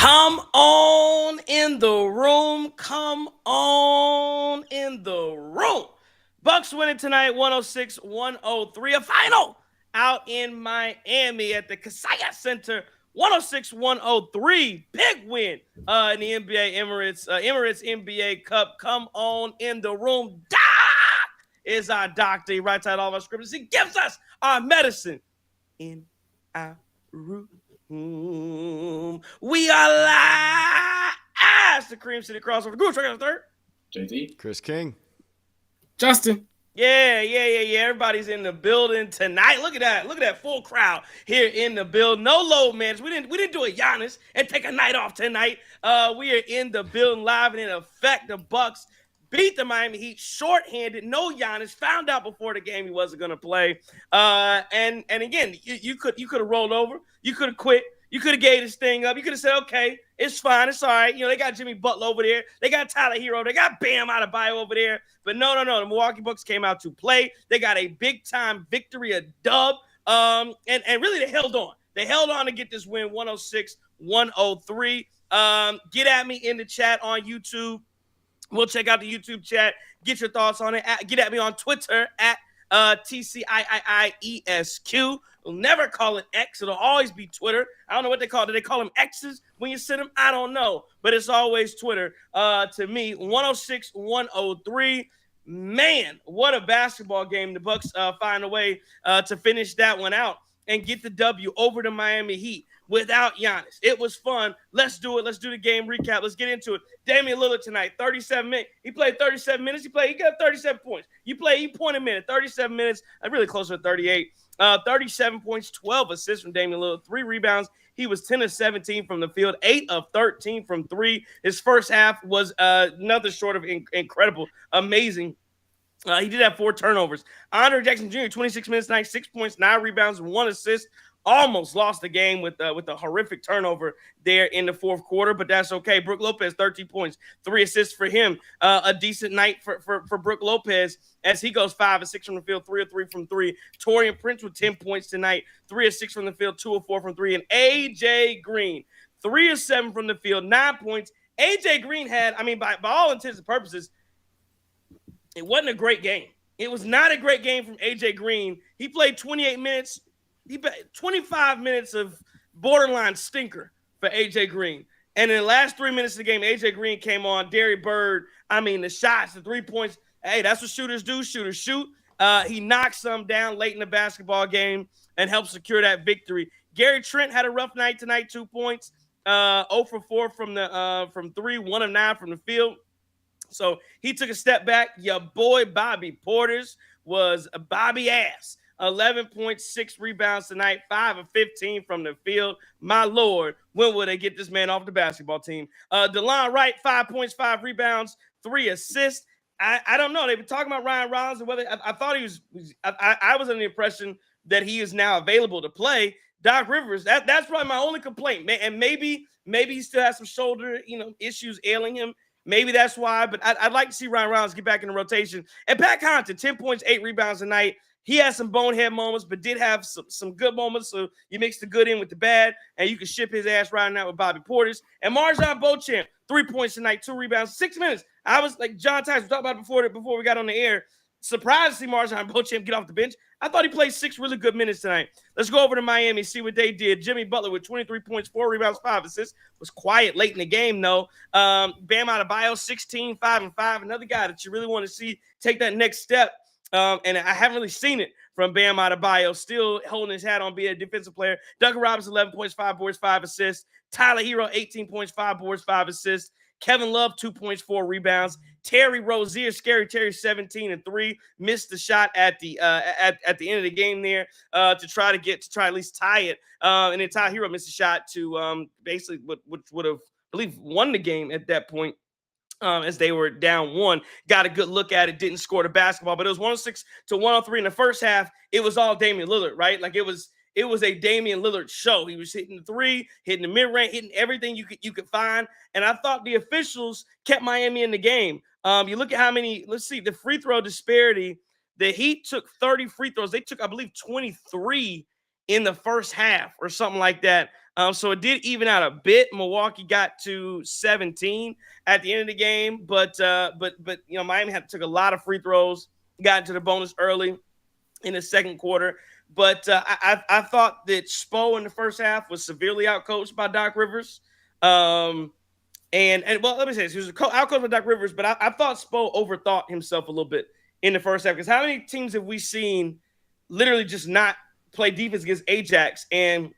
Come on in the room. Come on in the room. Bucks winning tonight 106-103. A final out in Miami at the Kaseya Center. 106-103. Big win in the NBA Emirates NBA Cup. Come on in the room. Doc is our doctor. He writes out all of our scripts. He gives us our medicine in our room. We are live as the Cream City crossover. Goose, right on the third. JT. Chris King. Justin. Yeah. Everybody's in the building tonight. Look at that. Look at that full crowd here in the building. No load, man. We didn't do a Giannis and take a night off tonight. We are in the building live, and in effect, the Bucks beat the Miami Heat shorthanded. No Giannis. Found out before the game he wasn't going to play. And again, you could have rolled over. You could have quit. You could have gave this thing up. You could have said, okay, it's fine. It's all right. You know, they got Jimmy Butler over there. They got Tyler Hero. They got Bam Adebayo over there. But no. The Milwaukee Bucks came out to play. They got a big-time victory, a dub. And really, they held on. They held on to get this win, 106-103. Get at me in the chat on YouTube. We'll check out the YouTube chat. Get your thoughts on it. Get at me on Twitter at TCIIESQ. We'll never call it X. It'll always be Twitter. I don't know what they call it. Do they call them X's when you send them? I don't know. But it's always Twitter to me. 106-103. Man, what a basketball game. The Bucks find a way to finish that one out and get the W over the Miami Heat without Giannis. It was fun. Let's do it. Let's do the game recap. Let's get into it. Damen Lillard tonight, 37 minutes. He played 37 minutes. He got 37 points. You point a minute, 37 minutes. I'm really closer to 38. 37 points, 12 assists from Damen Lillard, 3 rebounds. He was 10 of 17 from the field, 8 of 13 from 3. His first half was nothing short of incredible, amazing. He did have 4 turnovers. Andre Jackson Jr., 26 minutes tonight, 6 points, 9 rebounds, 1 assist. Almost lost the game with a horrific turnover there in the fourth quarter, but that's okay. Brook Lopez, 13 points, 3 assists for him. A decent night for Brook Lopez as he goes 5 of 6 from the field, 3 of 3 from 3. Taurean Prince with 10 points tonight, 3 of 6 from the field, 2 of 4 from 3. And A.J. Green, 3 of 7 from the field, 9 points. A.J. Green had, by all intents and purposes, it wasn't a great game. It was not a great game from A.J. Green. He played 28 minutes. He played 25 minutes of borderline stinker for A.J. Green. And in the last 3 minutes of the game, A.J. Green came on. Derry Bird, the shots, the 3 points. Hey, that's what shooters do. Shooters shoot. He knocked some down late in the basketball game and helped secure that victory. Gary Trent had a rough night tonight, 2 points. 0 for 4 from 3, 1 of 9 from the field. So he took a step back. Your boy Bobby Portis was a Bobby ass. 11.6 rebounds tonight, 5 of 15 from the field. My Lord, when will they get this man off the basketball team? DeLon Wright, 5 points, 5 rebounds, 3 assists. I don't know. They've been talking about Ryan Rollins and whether I thought he was. I was under the impression that he is now available to play. Doc Rivers, that's probably my only complaint. And maybe he still has some shoulder issues ailing him. Maybe that's why. But I'd like to see Ryan Rollins get back in the rotation. And Pat Connaughton, 10 points, 8 rebounds tonight. He had some bonehead moments, but did have some good moments. So you mix the good in with the bad, and you can ship his ass right now with Bobby Portis. And MarJon Beauchamp, 3 points tonight, 2 rebounds, 6 minutes. I was like John Tyson, we talked about it before we got on the air. Surprised to see MarJon Beauchamp get off the bench. I thought he played 6 really good minutes tonight. Let's go over to Miami, see what they did. Jimmy Butler with 23 points, 4 rebounds, 5 assists. Was quiet late in the game, though. Bam Adebayo, 16, 5 and 5. Another guy that you really want to see take that next step. And I haven't really seen it from Bam Adebayo, still holding his hat on being a defensive player. Duncan Robinson, 11 points, 5 boards, 5 assists. Tyler Hero, 18 points, 5 boards, 5 assists. Kevin Love, 2 points, 4 rebounds. Terry Rozier, Scary Terry, 17 and 3, missed the shot at the end of the game there to try at least tie it. And then Tyler Hero missed a shot to basically what would have, I believe, won the game at that point. As they were down 1, got a good look at it, didn't score the basketball, but it was 106-103 in the first half. It was all Damian Lillard, right? Like it was a Damian Lillard show. He was hitting the 3, hitting the mid-range, hitting everything you could find. And I thought the officials kept Miami in the game. You look at how many, let's see, the free throw disparity. The Heat took 30 free throws. They took, I believe, 23 in the first half or something like that. So it did even out a bit. Milwaukee got to 17 at the end of the game, but Miami took a lot of free throws, got into the bonus early in the second quarter. But I thought that Spo in the first half was severely outcoached by Doc Rivers. And well, let me say this: he was outcoached by Doc Rivers, but I thought Spo overthought himself a little bit in the first half. Because how many teams have we seen literally just not play defense against Ajax? And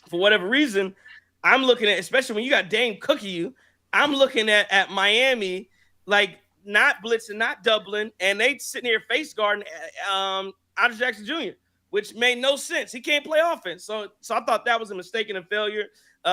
for whatever reason, I'm looking at, especially when you got Dame cookie you, I'm looking at Miami like not blitzing, not doubling, and they sitting here face guarding Andre Jackson Jr., which made no sense. He can't play offense. So I thought that was a mistake and a failure.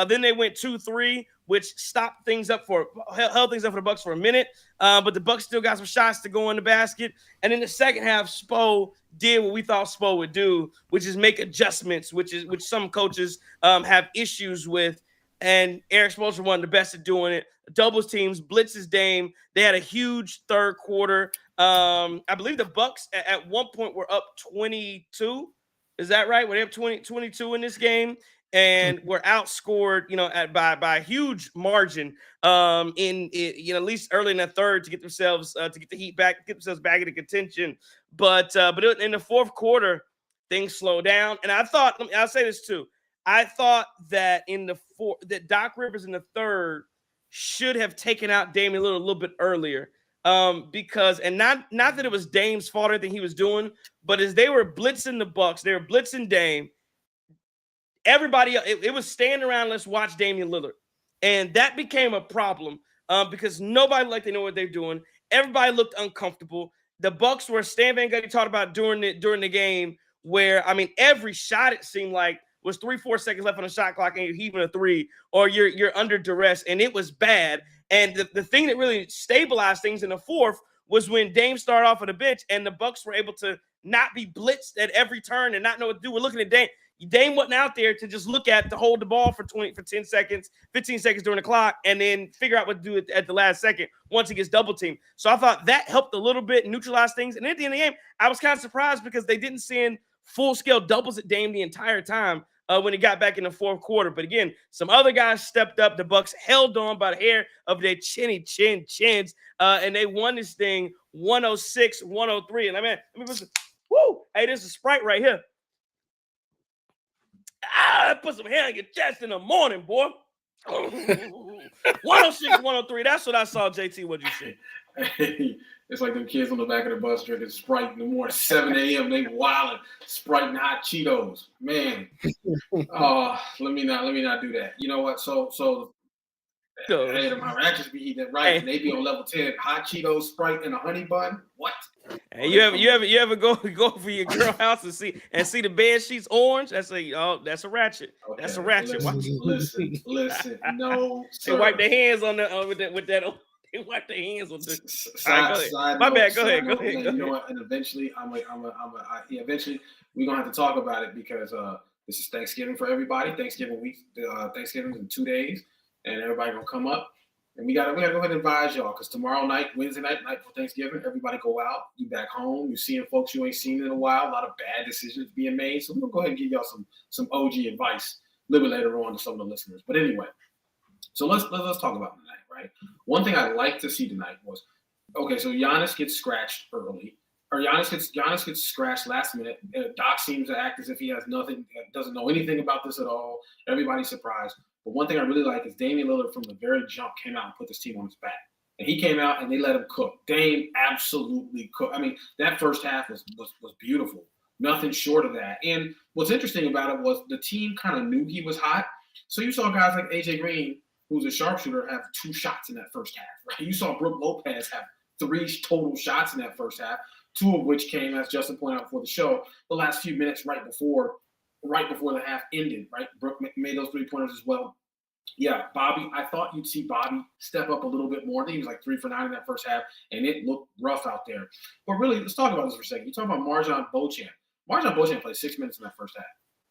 Then they went 2-3, which held things up for the Bucks for a minute. But the Bucks still got some shots to go in the basket. And in the second half, Spo did what we thought Spo would do, which is make adjustments, which some coaches have issues with. And Eric Spoelstra one of the best at doing it. Doubles teams, blitzes Dame. They had a huge third quarter. I believe the Bucks at one point were up 22. Is that right? Were they up 22 in this game? And were outscored, by a huge margin. At least early in the third to get themselves to get the Heat back, get themselves back into contention. But in the fourth quarter, things slowed down. And I'll say this too. I thought that that Doc Rivers in the third should have taken out Damian Lillard a little bit earlier. Because not that it was Dame's fault or anything he was doing, but as they were blitzing the Bucks, they were blitzing Dame. Everybody, it was standing around, let's watch Damian Lillard. And that became a problem because nobody they know what they're doing. Everybody looked uncomfortable. The Bucks were, Stan Van Gundy talked about during the game where, every shot it seemed like was 3-4 seconds left on the shot clock and you're heaving a three or you're under duress, and it was bad. And the thing that really stabilized things in the fourth was when Dame started off on the bench and the Bucks were able to not be blitzed at every turn and not know what to do. We're looking at Dame. Dame wasn't out there to just look at to hold the ball for 10 seconds, 15 seconds during the clock, and then figure out what to do at the last second once he gets double teamed. So I thought that helped a little bit neutralize things. And at the end of the game, I was kind of surprised because they didn't send full-scale doubles at Dame the entire time when he got back in the fourth quarter. But again, some other guys stepped up. The Bucks held on by the hair of their chins, and they won this thing 106-103. And let me listen. Woo! Hey, this is Sprite right here. Put some hair on your chest in the morning, boy. 106-103. That's what I saw, JT. What'd you say? It's like them kids on the back of the bus drinking Sprite in the morning, 7 a.m. They wilding Sprite and hot Cheetos. Man, let me not do that. You know what? So hey, my ratchets be eating that right. Hey. And they be on level 10. Hot Cheetos, Sprite, and a honey bun. What? Hey, you ever go for your girl house and see the bed sheets orange? That's a ratchet. Okay. That's a ratchet. Listen. No, sir. They wipe their hands on with that. They wipe their hands on the side. My bad. Go ahead. You know what? And eventually, eventually we're gonna have to talk about it because this is Thanksgiving for everybody. Thanksgiving week. Thanksgiving's in 2 days, and everybody gonna come up. And we gotta go ahead and advise y'all because tomorrow night, Wednesday night for Thanksgiving, everybody go out. You back home. You're seeing folks you ain't seen in a while. A lot of bad decisions being made. So we're gonna go ahead and give y'all some OG advice a little bit later on to some of the listeners. But anyway, so let's talk about tonight, right? One thing I'd like to see tonight was, okay, so Giannis gets scratched early, or Giannis gets scratched last minute. Doc seems to act as if he has nothing, doesn't know anything about this at all. Everybody's surprised. But one thing I really like is Damian Lillard from the very jump came out and put this team on his back. And he came out and they let him cook. Dame absolutely cooked. That first half was beautiful. Nothing short of that. And what's interesting about it was the team kind of knew he was hot. So you saw guys like AJ Green, who's a sharpshooter, have 2 shots in that first half. Right? You saw Brook Lopez have 3 total shots in that first half, 2 of which came, as Justin pointed out before the show, the last few minutes right before the half ended. Right, Brook made those 3-pointers as well. Yeah, Bobby, I thought you'd see Bobby step up a little bit more. I think he was like 3 for 9 in that first half, and it looked rough out there. But really, let's talk about this for a second. You talk about MarJon Beauchamp. MarJon Beauchamp played 6 minutes in that first half.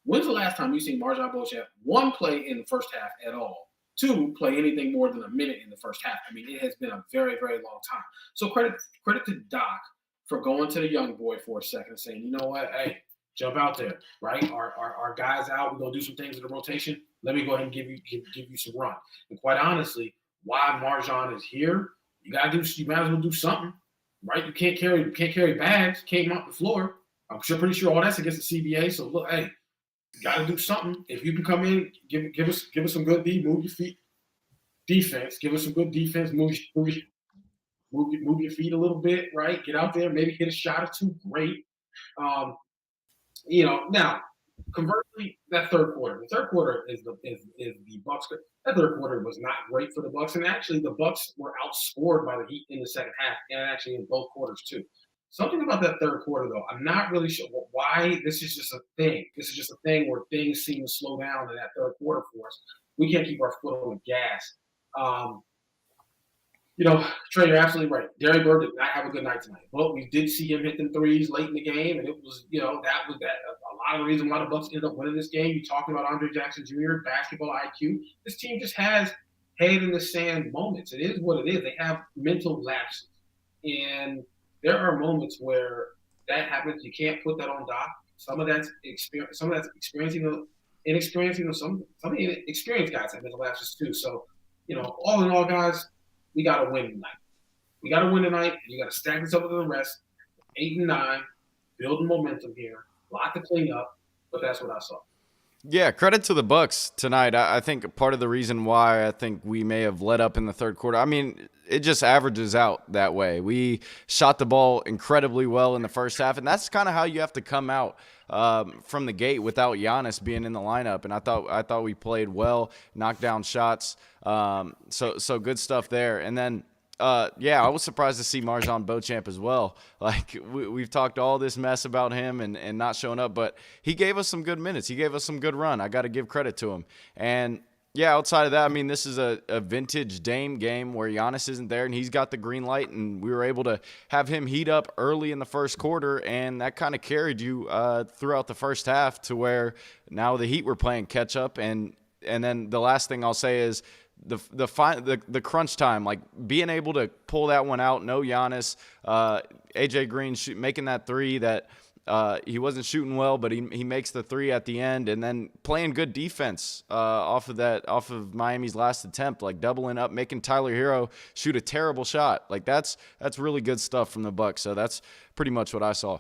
When's the last time you've seen MarJon Beauchamp, 1, play in the first half at all, 2, play anything more than a minute in the first half? It has been a very, very long time. So credit to Doc for going to the young boy for a second and saying, you know what, hey, jump out there, right? Our guys out. We're going to do some things in the rotation. Let me go ahead and give you some run. And quite honestly, why MarJon is here, you might as well do something, right? You can't carry bags, can't mop the floor. Pretty sure all that's against the CBA. So look, hey, you got to do something. If you can come in, give us some good D, move your feet, defense. Give us some good defense. Move your feet a little bit, right? Get out there, maybe hit a shot or two. Great. Now conversely, that third quarter. The third quarter is the Bucks. That third quarter was not great for the Bucks, and actually the Bucks were outscored by the Heat in the second half, and actually in both quarters too. Something about that third quarter, though, I'm not really sure why. This is just a thing. This is just a thing where things seem to slow down in that third quarter for us. We can't keep our foot on the gas. Trey, you're absolutely right. Derrick Bird did not have a good night tonight, but we did see him hit them threes late in the game, and it was, that was a lot of the reason why the Bucks ended up winning this game. You talking about Andre Jackson Jr., basketball IQ. This team just has head in the sand moments. It is what it is. They have mental lapses, and there are moments where that happens. You can't put that on Doc. Some of that's experience. Some of that's experiencing inexperience. Some of the experienced guys have mental lapses too. So, all in all, guys, we got to win tonight. We got to win tonight, and you got to stack this up with the rest. 8 and 9, building momentum here. A lot to clean up, but that's what I saw. Yeah, credit to the Bucks tonight. I think part of the reason why I think we may have let up in the third quarter, I mean, it just averages out that way. We shot the ball incredibly well in the first half, and that's kind of how you have to come out from the gate without Giannis being in the lineup. And I thought we played well, knocked down shots. So good stuff there. And then, I was surprised to see MarJon Beauchamp as well. Like, we've talked all this mess about him and not showing up, but he gave us some good minutes. He gave us some good run. I got to give credit to him. And, yeah, outside of that, I mean, this is a vintage Dame game where Giannis isn't there and he's got the green light, and we were able to have him heat up early in the first quarter, and that kind of carried you throughout the first half to where now the Heat were playing catch up. And then the last thing I'll say is the crunch time, like being able to pull that one out, no Giannis, AJ Green making that three that he wasn't shooting well, but he makes the three at the end, and then playing good defense off of Miami's last attempt, like doubling up, making Tyler Hero shoot a terrible shot. Like that's really good stuff from the Bucks. So that's pretty much what I saw.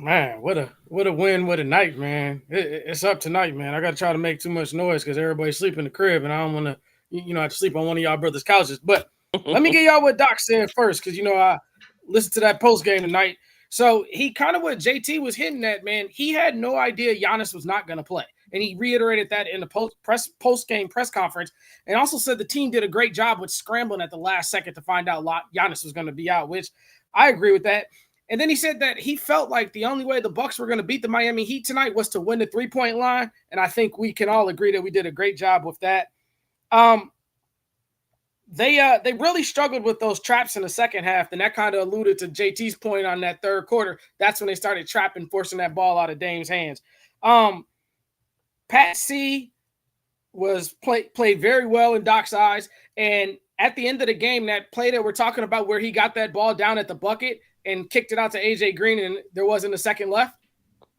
Man, what a win, what a night, man. It's up tonight, man. I got to try to make too much noise because everybody's sleeping in the crib, and I don't want to, have to sleep on one of y'all brothers' couches. But let me get y'all what Doc said first, because, I listened to that post game tonight. So he kind of what JT was hitting at, man. He had no idea Giannis was not going to play. And he reiterated that in the post-game press conference, and also said the team did a great job with scrambling at the last second to find out Giannis was going to be out, which I agree with that. And then he said that he felt like the only way the Bucks were going to beat the Miami Heat tonight was to win the three-point line, and I think we can all agree that we did a great job with that. They really struggled with those traps in the second half, and that kind of alluded to JT's point on that third quarter. That's when they started trapping, forcing that ball out of Dame's hands. Pat C was played very well in Doc's eyes, and at the end of the game, that play that we're talking about where he got that ball down at the bucket and kicked it out to AJ Green and there wasn't a second left,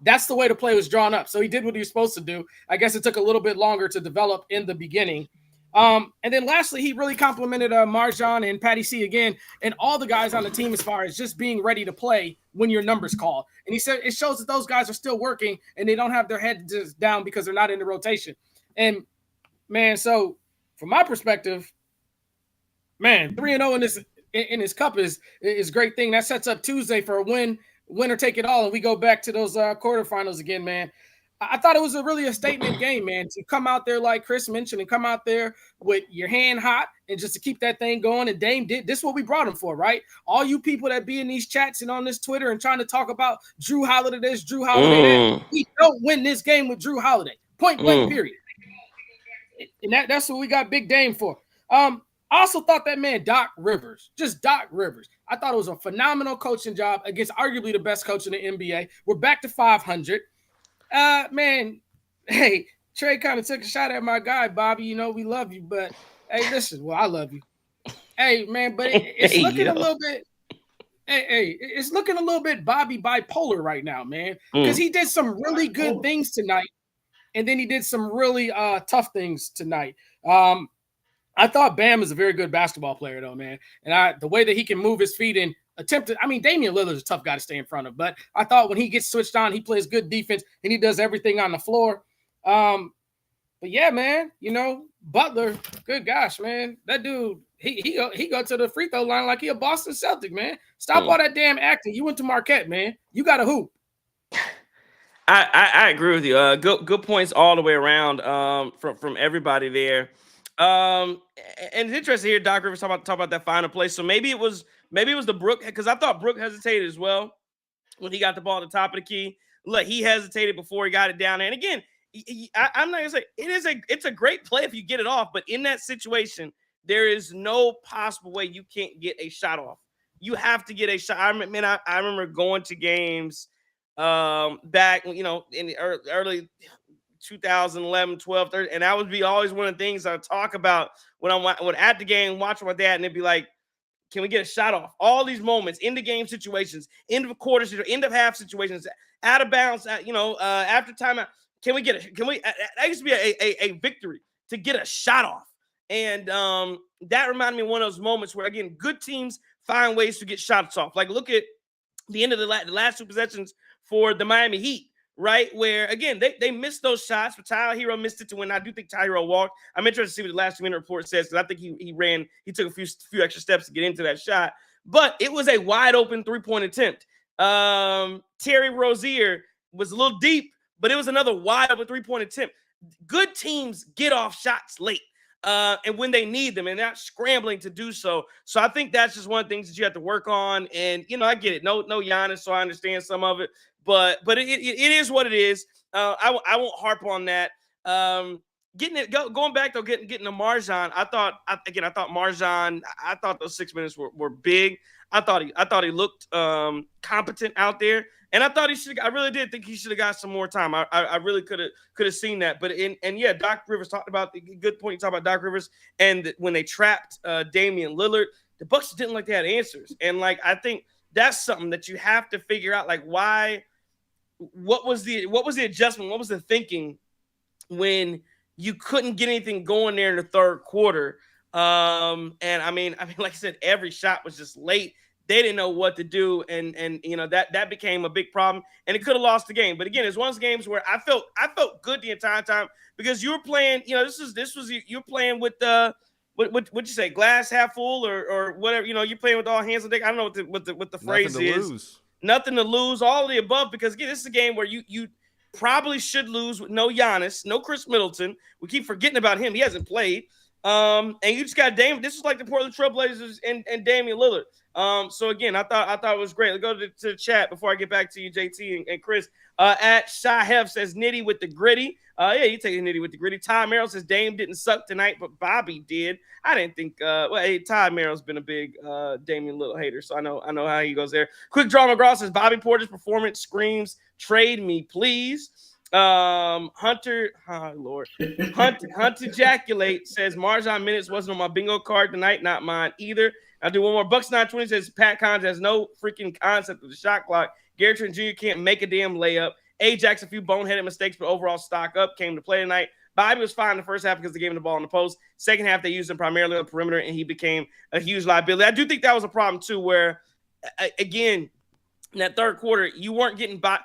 that's the way the play was drawn up. So he did what he was supposed to do. I guess it took a little bit longer to develop in the beginning. And then lastly, he really complimented MarJon and Patty C again and all the guys on the team as far as just being ready to play when your number's called. And he said it shows that those guys are still working and they don't have their head just down because they're not in the rotation. And, man, so from my perspective, man, 3-0 in this cup is a great thing. That sets up Tuesday for a win or take it all, and we go back to those quarterfinals again, man. I thought it was really a statement game, man, to come out there like Chris mentioned and come out there with your hand hot and just to keep that thing going. And Dame did. This is what we brought him for, right? All you people that be in these chats and on this Twitter and trying to talk about Drew Holiday this, Drew Holiday that, we don't win this game with Drew Holiday. Point blank, period. And that's what we got Big Dame for. I also thought that man, Doc Rivers, I thought it was a phenomenal coaching job against arguably the best coach in the NBA. We're back to 500. Man, hey, Trey kind of took a shot at my guy, Bobby. We love you, but hey, listen, well, I love you. Hey, man, but it's looking a little bit. Hey, it's looking a little bit Bobby bipolar right now, man, because he did some really good things tonight. and then he did some really tough things tonight. I thought Bam is a very good basketball player, though, man. And the way that he can move his feet and attempt – I mean, Damian Lillard is a tough guy to stay in front of. But I thought when he gets switched on, he plays good defense, and he does everything on the floor. But, yeah, man, Butler, good gosh, man. That dude, he go to the free throw line like he a Boston Celtic, man. Stop all that damn acting. You went to Marquette, man. You got to hoop. I agree with you. Good points all the way around from everybody there. And it's interesting to hear Doc Rivers talk about that final play. So maybe it was the Brook, because I thought Brook hesitated as well when he got the ball at the top of the key. Look, he hesitated before he got it down there. And again, I'm not gonna say it's a great play if you get it off, but in that situation, there is no possible way you can't get a shot off. You have to get a shot. I remember going to games back, in the early 2011, 12, 13, and that would be always one of the things I would talk about when I'm at the game watching my dad, and it'd be like, can we get a shot off? All these moments, in the game situations, end of a quarter, end of half situations, out of bounds, after timeout. Can we get it? That used to be a victory to get a shot off. And that reminded me of one of those moments where, again, good teams find ways to get shots off. Like, look at the end of the last two possessions for the Miami Heat, right? Where, again, they missed those shots, but Tyler Hero missed it to win. I do think Tyler Hero walked. I'm interested to see what the last 2-minute report says, because I think he took a few extra steps to get into that shot. But it was a wide open 3-point attempt. Terry Rozier was a little deep, but it was another wide open 3-point attempt. Good teams get off shots late. And when they need them, and not scrambling to do so. So I think that's just one of the things that you have to work on. And, I get it. No Giannis, so I understand some of it. But it is what it is. I won't harp on that. Going back, though, getting to Marjan, I thought Marjan, I thought those 6 minutes were big. I thought he looked competent out there. And I really did think he should have got some more time. I really could have seen that. But yeah, Doc Rivers talked about the good point. You talk about Doc Rivers and when they trapped Damian Lillard, the Bucks didn't like they had answers. And I think that's something that you have to figure out. Why? What was the adjustment? What was the thinking when you couldn't get anything going there in the third quarter? And I mean, like I said, every shot was just late. They didn't know what to do, and that became a big problem, and it could have lost the game. But again, it's one of those games where I felt good the entire time, because you were playing. You're playing with what you say, glass half full or whatever. You're playing with all hands on deck. I don't know what the phrase is. Nothing to lose. All of the above, because again, this is a game where you probably should lose with no Giannis, no Chris Middleton. We keep forgetting about him. He hasn't played. And you just got Dame. This is like the Portland Trailblazers and Damian Lillard. So again, I thought it was great. Let's go to the chat before I get back to you, JT and Chris. At Shy Hef says Nitty with the gritty. Yeah, you take a Nitty with the gritty. Ty Merrill says Dame didn't suck tonight, but Bobby did. I didn't think. Ty Merrill's been a big Damian Lillard hater, so I know how he goes there. Quick Draw McGraw says Bobby Porter's performance screams trade me, please. Hunter Ejaculate says Marjan minutes wasn't on my bingo card tonight, not mine either. I'll do one more. Bucks 920 says Pat Collins has no freaking concept of the shot clock. Gary Trent Jr. can't make a damn layup. Ajax a few boneheaded mistakes, but overall stock up, came to play tonight. Bobby was fine in the first half because they gave him the ball in the post. Second half, they used him primarily on the perimeter, and he became a huge liability. I do think that was a problem too, where again, in that third quarter, you weren't getting by.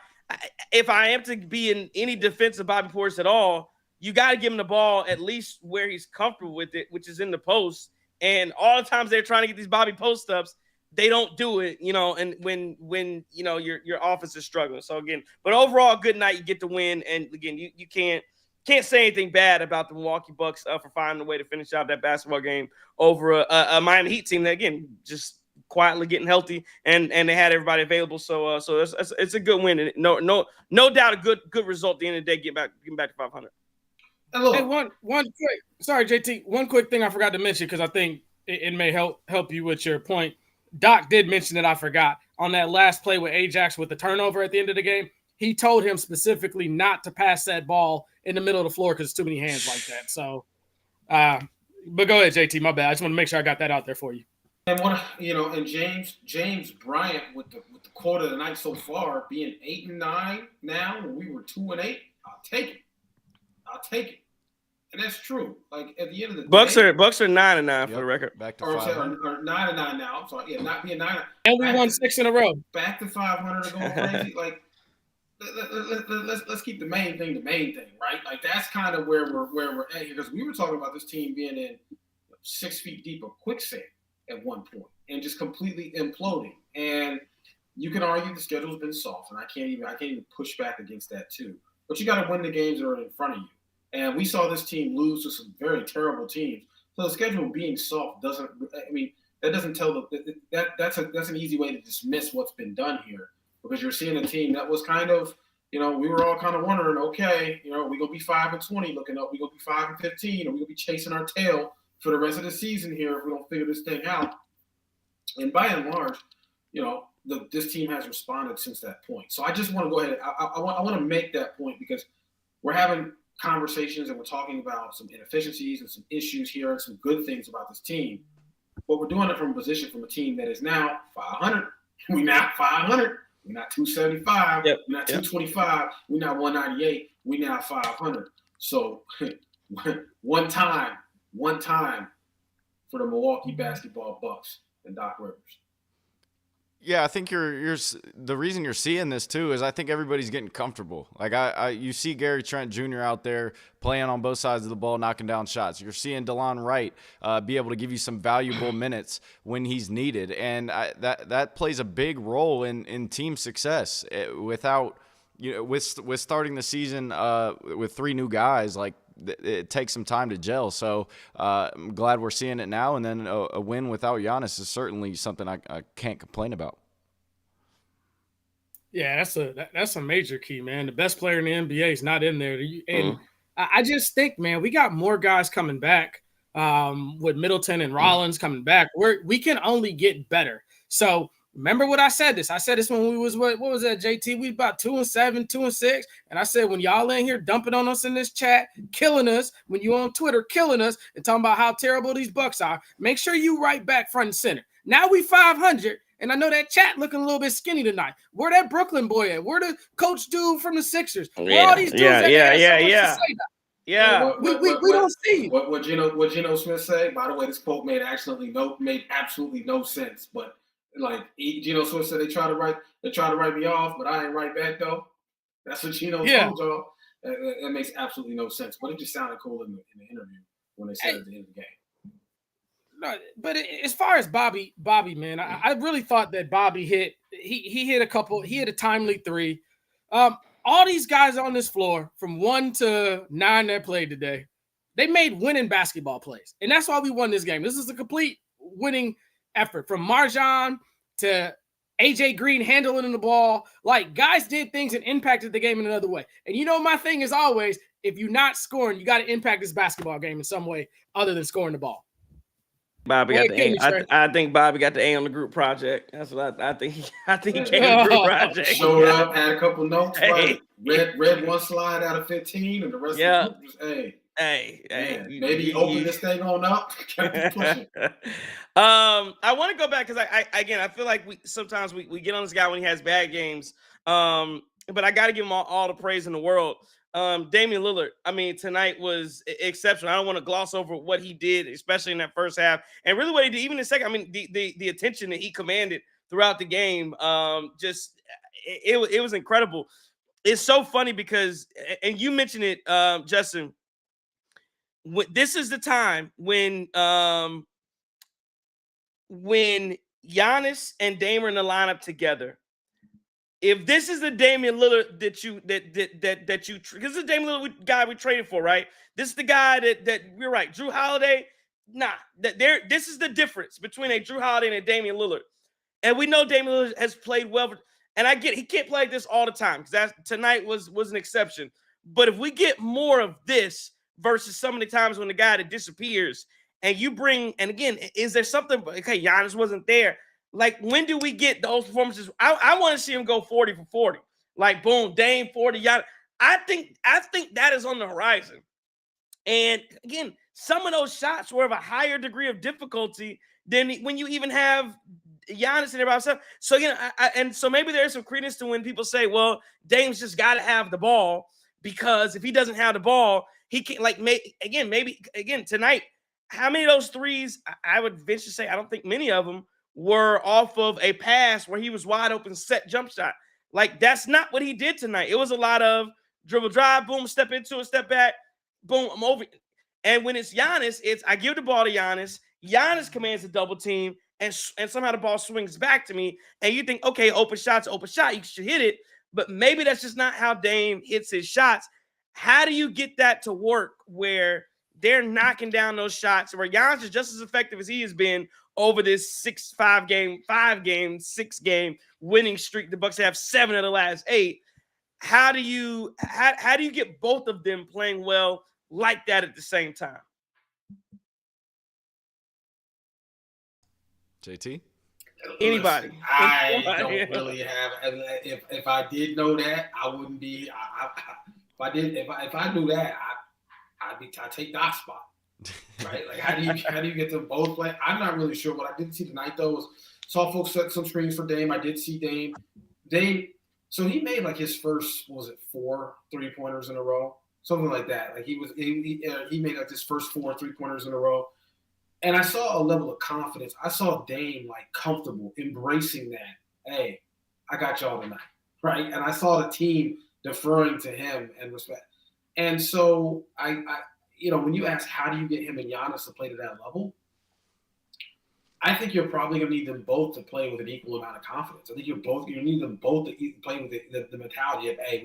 If I am to be in any defense of Bobby Portis at all, you got to give him the ball at least where he's comfortable with it, which is in the post. And all the times they're trying to get these Bobby post ups, they don't do it, and when your offense is struggling. So again, but overall, good night. You get the win, and again, you can't say anything bad about the Milwaukee Bucks for finding a way to finish out that basketball game over a Miami Heat team that, again, just quietly getting healthy, and they had everybody available. So it's a good win, and no doubt a good result at the end of the day. Getting back to 500. Hey, one quick. Sorry, JT. One quick thing I forgot to mention, because I think it may help you with your point. Doc did mention that I forgot on that last play with Ajax with the turnover at the end of the game. He told him specifically not to pass that ball in the middle of the floor because it's too many hands like that. So, but go ahead, JT. My bad. I just want to make sure I got that out there for you. And and James Bryant with the quarter of the night so far being 8-9 now, when we were 2-8, I'll take it. I'll take it. And that's true. Like at the end of the Bucks day, are 9-9 for the record. Back to or 500. 9-9 now. I'm sorry, yeah, not being 9. And we won 6 in a row. Back to 500 and going crazy. Like let's keep the main thing, right? Like that's kind of where we're at here, because we were talking about this team being in 6 feet deep of quicksand at one point and just completely imploding. And you can argue the schedule's been soft, and I can't even push back against that too. But you got to win the games that are in front of you. And we saw this team lose to some very terrible teams. So the schedule being soft doesn't. I mean, that doesn't tell that's an easy way to dismiss what's been done here, because you're seeing a team that was kind of, we were all kind of wondering, okay, we're gonna be 5-20 looking up, we're gonna be 5-15, or we're gonna be chasing our tail for the rest of the season here if we don't figure this thing out. And by and large, this team has responded since that point. So I just want to go ahead. I want to make that point, because we're having conversations and we're talking about some inefficiencies and some issues here and some good things about this team. But we're doing it from a team that is now 500. We're not 500. We're not 275. Yep. We're not 225. We're not 198. We're now 500. So one time for the Milwaukee basketball Bucks and Doc Rivers. Yeah, I think you're the reason you're seeing this too is I think everybody's getting comfortable. Like you see Gary Trent Jr. out there playing on both sides of the ball, knocking down shots. You're seeing DeLon Wright be able to give you some valuable minutes when he's needed, and that plays a big role in team success. Without with starting the season with 3 new guys, like it takes some time to gel. So I'm glad we're seeing it now. And then a win without Giannis is certainly something I can't complain about. Yeah, that's a major key, man. The best player in the NBA is not in there. And I just think, man, we got more guys coming back with Middleton and Rollins coming back. We can only get better. So remember what I said this. I said this when we was, what was that, JT? We about 2-7, 2-6. And I said, when y'all in here dumping on us in this chat, killing us, when you on Twitter, killing us and talking about how terrible these Bucks are, make sure you write back front and center. Now we 500. And I know that chat looking a little bit skinny tonight. Where that Brooklyn boy at? Where the coach dude from the Sixers? Where all these dudes Yeah. We don't see. What Geno Smith say? By the way, this quote made absolutely no sense. But like Geno Smith said, they try to write me off, but I ain't right back though. That's what Geno told y'all. That makes absolutely no sense. But it just sounded cool in the interview when they said it at the end of the game. No, but as far as Bobby, man, I really thought that Bobby hit a timely 3. All these guys on this floor from 1 to 9 that played today, they made winning basketball plays. And that's why we won this game. This is a complete winning effort from Marjan to AJ Green handling the ball. Like, guys did things and impacted the game in another way. And my thing is always, if you're not scoring, you got to impact this basketball game in some way other than scoring the ball. Bobby got the A. I think Bobby got the A on the group project. That's what I think. I think he came to the group project. Showed up, had a couple notes. Hey. Read one slide out of 15, and the rest of the group was Hey. Maybe open this thing on up. I want to go back because I feel like we sometimes get on this guy when he has bad games. But I got to give him all the praise in the world. Damen Lillard, I mean, tonight was exceptional. I don't want to gloss over what he did, especially in that first half, and really what he did, even in the second. I mean, the attention that he commanded throughout the game, it was incredible. It's so funny because, and you mentioned it, Justin. This is the time when Giannis and Dame are in the lineup together. If this is the Damian Lillard that you because this is the Damian Lillard guy we traded for, right? This is the guy that you're right. Drew Holiday, this is the difference between a Drew Holiday and a Damian Lillard. And we know Damian Lillard has played well, and I get he can't play like this all the time because tonight was an exception. But if we get more of this versus some of the times when the guy that disappears and you bring, and again, is there something? Okay, Giannis wasn't there. Like, when do we get those performances? I want to see him go 40 for 40. Like, boom, Dame 40. Yada. I think that is on the horizon. And again, some of those shots were of a higher degree of difficulty than when you even have Giannis and everybody else. So again, so maybe there's some credence to when people say, well, Dame's just got to have the ball, because if he doesn't have the ball, he can maybe tonight. How many of those threes? I would venture to say I don't think many of them were off of a pass where he was wide open, set jump shot. Like that's not what he did tonight. It was a lot of dribble drive, boom, step into it, step back, boom, I'm over. And when it's Giannis, I give the ball to Giannis. Giannis commands a double team, and somehow the ball swings back to me. And you think, okay, open shot, you should hit it. But maybe that's just not how Dame hits his shots. How do you get that to work where they're knocking down those shots, where Giannis is just as effective as he has been over this 5-game, 6-game winning streak? The Bucks have 7 of the last 8. How do you get both of them playing well like that at the same time? JT? Anybody? Listen, I don't really have. If I did know that, I wouldn't be. If I knew that, I'd take that spot, right? Like how do you get them both play? I'm not really sure. What I did see tonight though was saw folks set some screens for Dame. I did see Dame. So he made like his first, 4 3-pointers in a row, something like that. Like he made like his first 4 3-pointers in a row. And I saw a level of confidence. I saw Dame like comfortable, embracing that. Hey, I got y'all tonight, right? And I saw the team deferring to him and respect. And so I when you ask how do you get him and Giannis to play to that level, I think you're probably going to need them both to play with an equal amount of confidence. I think you need them both to play with the mentality of, hey,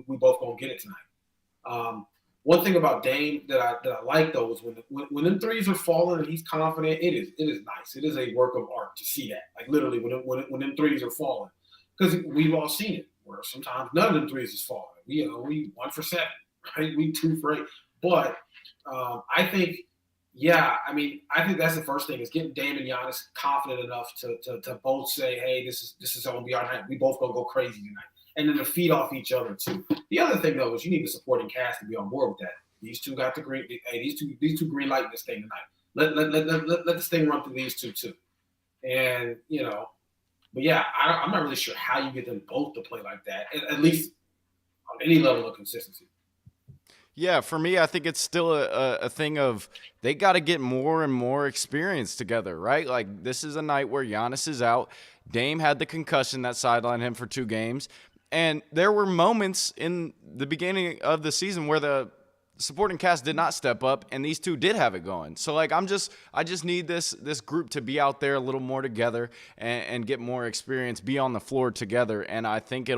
we both gonna get it tonight. One thing about Dame that I like though is when them threes are falling and he's confident, it is nice. It is a work of art to see that. Like literally when them threes are falling, because we've all seen it where sometimes none of them threes is falling. We 1 for 7, right? We 2 for 8. But I think that's the first thing is getting Dame and Giannis confident enough to both say, hey, this is gonna be our night. We both gonna go crazy tonight. And then to feed off each other too. The other thing though is you need the supporting cast to be on board with that. These two got the green. Hey, these two green light this thing tonight. Let this thing run through these two too. And but yeah, I'm not really sure how you get them both to play like that. At least on any level of consistency. Yeah, for me, I think it's still a thing of they got to get more and more experience together, right? Like this is a night where Giannis is out. Dame had the concussion that sidelined him for 2 games. And there were moments in the beginning of the season where the supporting cast did not step up, and these two did have it going. So, like, I just need this group to be out there a little more together and get more experience, be on the floor together. And I think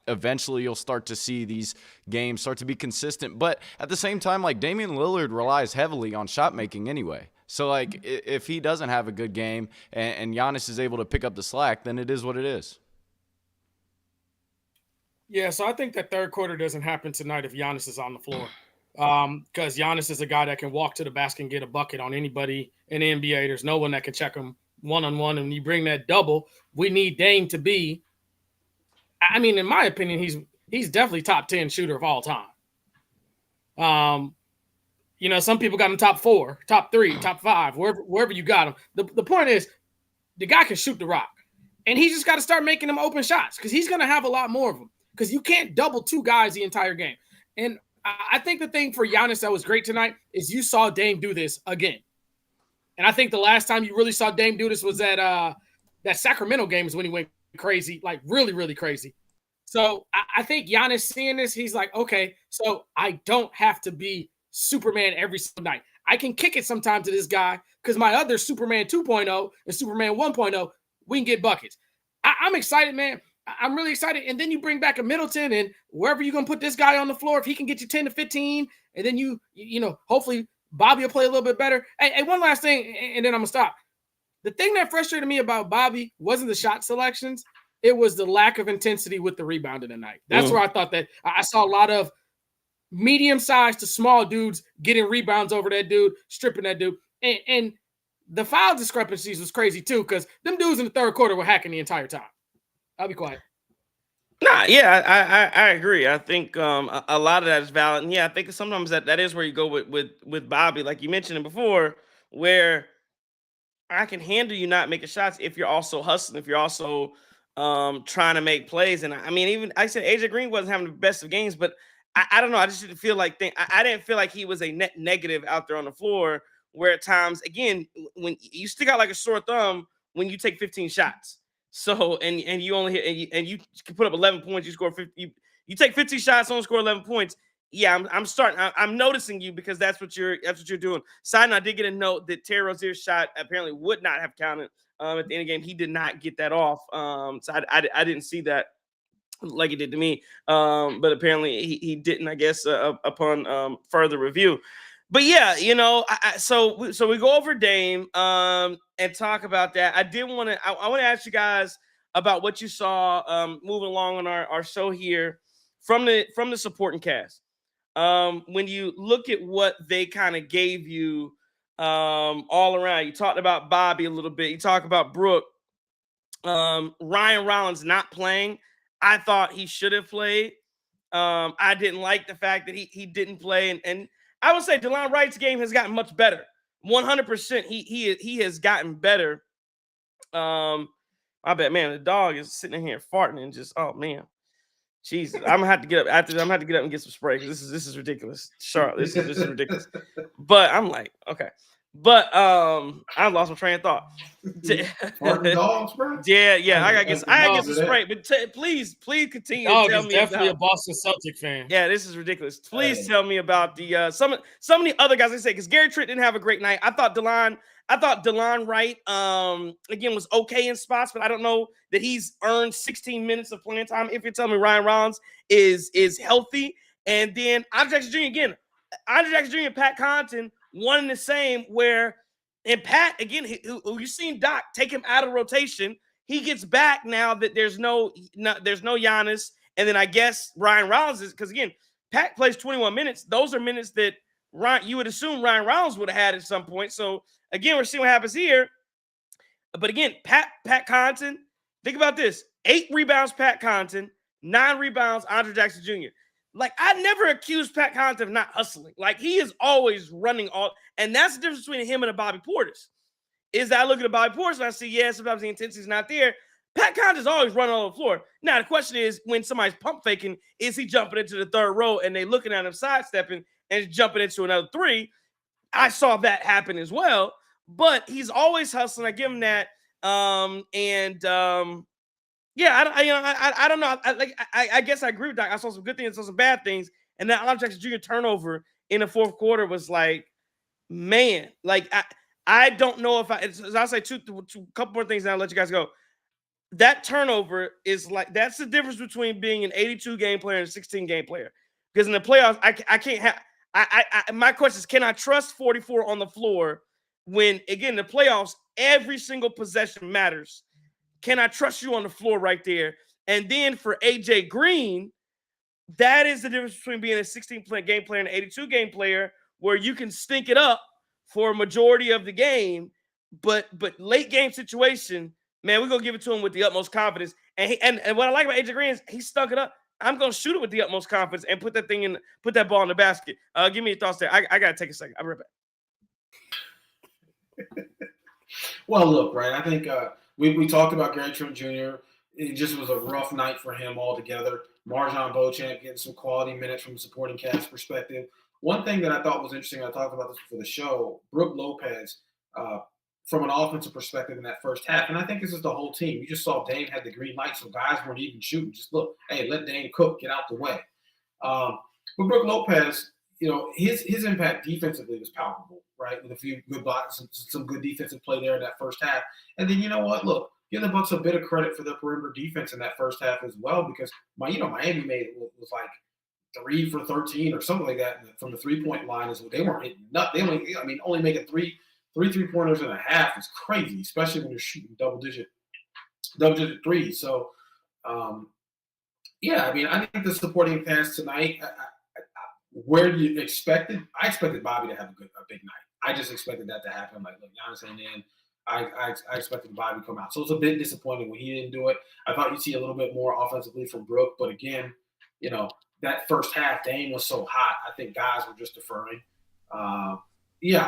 eventually you'll start to see these games start to be consistent. But at the same time, like, Damian Lillard relies heavily on shot making anyway. So, like, if he doesn't have a good game and Giannis is able to pick up the slack, then it is what it is. Yeah, so I think that third quarter doesn't happen tonight if Giannis is on the floor. Because Giannis is a guy that can walk to the basket and get a bucket on anybody in the NBA. There's no one that can check him one-on-one. And you bring that double, we need Dame to be, I mean, in my opinion, he's definitely top 10 shooter of all time. Some people got him top 4, top 3, top 5, wherever you got him. The point is, the guy can shoot the rock. And he just got to start making them open shots because he's going to have a lot more of them. Because you can't double 2 guys the entire game. And I think the thing for Giannis that was great tonight is you saw Dame do this again. And I think the last time you really saw Dame do this was that Sacramento game is when he went crazy, like really, really crazy. So I think Giannis seeing this, he's like, okay, so I don't have to be Superman every single night. I can kick it sometimes to this guy because my other Superman 2.0 and Superman 1.0, we can get buckets. I'm excited, man. I'm really excited. And then you bring back a Middleton and wherever you're going to put this guy on the floor, if he can get you 10 to 15, and then you hopefully Bobby will play a little bit better. Hey, one last thing, and then I'm going to stop. The thing that frustrated me about Bobby wasn't the shot selections. It was the lack of intensity with the rebounding tonight. That's where I thought that I saw a lot of medium-sized to small dudes getting rebounds over that dude, stripping that dude. And the foul discrepancies was crazy too because them dudes in the third quarter were hacking the entire time. I'll be quiet. Nah, yeah, I agree. I think a lot of that is valid. And yeah, I think sometimes that is where you go with Bobby, like you mentioned it before, where I can handle you not making shots if you're also hustling, if you're also trying to make plays. And I mean, even I said AJ Green wasn't having the best of games, but I don't know. I just didn't feel like I didn't feel like he was a net negative out there on the floor. Where at times, again, when you stick out like a sore thumb when you take 15 shots. So and you only hit and you can put up 11 points. You score 50. You take 15 shots, only score 11 points. Yeah, I'm noticing you because that's what you're doing. Side note, I did get a note that Terry Rozier's shot apparently would not have counted at the end of the game. He did not get that off. So I didn't see that like it did to me. But apparently he didn't, I guess, upon further review. But yeah, so we go over Dame and talk about that. I want to ask you guys about what you saw moving along on our show here from the supporting cast. When you look at what they kind of gave you all around, you talked about Bobby a little bit. You talk about Brooke. Ryan Rollins not playing. I thought he should have played. I didn't like the fact that he didn't play. And I would say DeLon Wright's game has gotten much better. 100%. He has gotten better. I bet, man, the dog is sitting in here farting and just, oh man. Jesus, I'm gonna have to get up after. I'm gonna have to get up and get some spray because this is ridiculous. Charlotte, this is ridiculous. But I'm like, okay. But I lost my train of thought. Dogs, bro? Yeah, I gotta get some spray. But please continue. Dog to tell is me definitely about, a Boston Celtic fan. Yeah, this is ridiculous. Please tell me about the some of the other guys. I say because Gary Trent didn't have a great night. I thought DeLon Wright again was okay in spots, but I don't know that he's earned 16 minutes of playing time. If you're telling me Ryan Rollins is healthy, and then Andre Jackson Jr. again, Andre Jackson Jr. and Pat Connaughton one and the same. Where and Pat again, you've seen Doc take him out of rotation. He gets back now that there's no Giannis, and then I guess Ryan Rollins is because again Pat plays 21 minutes. Those are minutes that you would assume Ryan Rollins would have had at some point. So again, we're seeing what happens here. But again, Pat Connaughton, think about this: 8 rebounds, Pat Connaughton, 9 rebounds, Andre Jackson Jr. Like, I never accused Pat Connaughton of not hustling. Like, he is always running all, and that's the difference between him and a Bobby Portis. Is that I look at a Bobby Portis and I see, yeah, sometimes the intensity is not there. Pat Connaughton's always running on the floor. Now, the question is, when somebody's pump faking, is he jumping into the third row and they looking at him sidestepping and jumping into another 3? I saw that happen as well, but he's always hustling. I give him that. Yeah, I don't know. I guess I agree with Doc. I saw some good things, I saw some bad things, and that Andre Jackson Jr. turnover in the fourth quarter was like, man, like I don't know if I'll say two couple more things, and I'll let you guys go. That turnover is like that's the difference between being an 82 game player and a 16 game player. Because in the playoffs, I can't have. My question is, can I trust 44 on the floor when again the playoffs every single possession matters? Can I trust you on the floor right there? And then for AJ Green, that is the difference between being a 16 game player and an 82 game player, where you can stink it up for a majority of the game, but late game situation, man, we're gonna give it to him with the utmost confidence. And what I like about AJ Green is he stuck it up. I'm gonna shoot it with the utmost confidence and put that ball in the basket. Give me your thoughts there. I gotta take a second. I'll be right back. Well, look, right. I think we talked about Gary Trent Jr. It just was a rough night for him altogether. Marjon Beauchamp getting some quality minutes from a supporting cast perspective. One thing that I thought was interesting, I talked about this for the show, Brooke Lopez, from an offensive perspective in that first half, and I think this is the whole team. You just saw Dame had the green light, so guys weren't even shooting. Just look, hey, let Dame cook, get out the way. But Brooke Lopez, his impact defensively was palpable, right? With a few good blocks, some good defensive play there in that first half. And then you know what? Look, give the Bucks a bit of credit for their perimeter defense in that first half as well, because Miami was like 3 for 13 or something like that from the 3-point line. Is they weren't hitting nothing. They only making three 3-pointers and a half is crazy, especially when you're shooting double digit threes. So, I think the supporting cast tonight. Where you expected, I expected Bobby to have a big night. I just expected that to happen. Like, look, Giannis ain't in. I expected Bobby to come out. So it's a bit disappointing when he didn't do it. I thought you'd see a little bit more offensively from Brooke. But again, that first half, Dame was so hot. I think guys were just deferring. A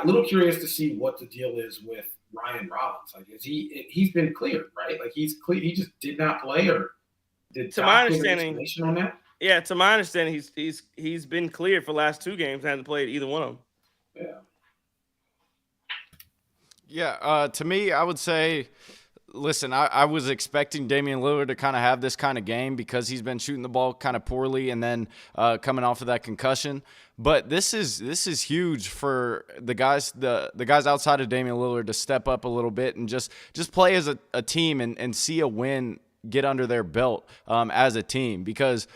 little curious to see what the deal is with Ryan Rollins. Like, he's been cleared, right? Like, he's clear. He just did not play, or did to my understanding on that? Yeah, to my understanding, he's been cleared for the last 2 games. Hasn't played either one of them. Yeah. Yeah, to me, I would say, listen, I was expecting Damian Lillard to kind of have this kind of game because he's been shooting the ball kind of poorly and then coming off of that concussion. But this is huge for the guys outside of Damian Lillard to step up a little bit and just play as a team and see a win get under their belt as a team. Because,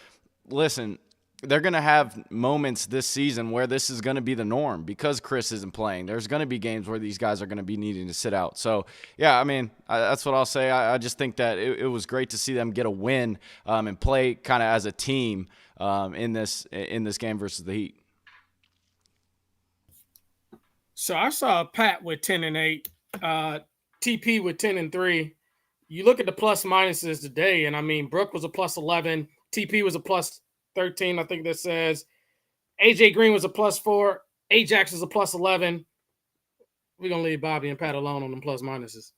listen, they're going to have moments this season where this is going to be the norm because Chris isn't playing. There's going to be games where these guys are going to be needing to sit out. So, yeah, I mean, that's what I'll say. I just think that it was great to see them get a win and play kind of as a team in this game versus the Heat. So I saw Pat with 10-8, TP with 10-3. You look at the plus minuses today, and I mean, Brooke was a plus 11, TP was a plus 13, I think that says. AJ Green was a plus 4. Ajax is a plus 11. We're going to leave Bobby and Pat alone on them plus minuses.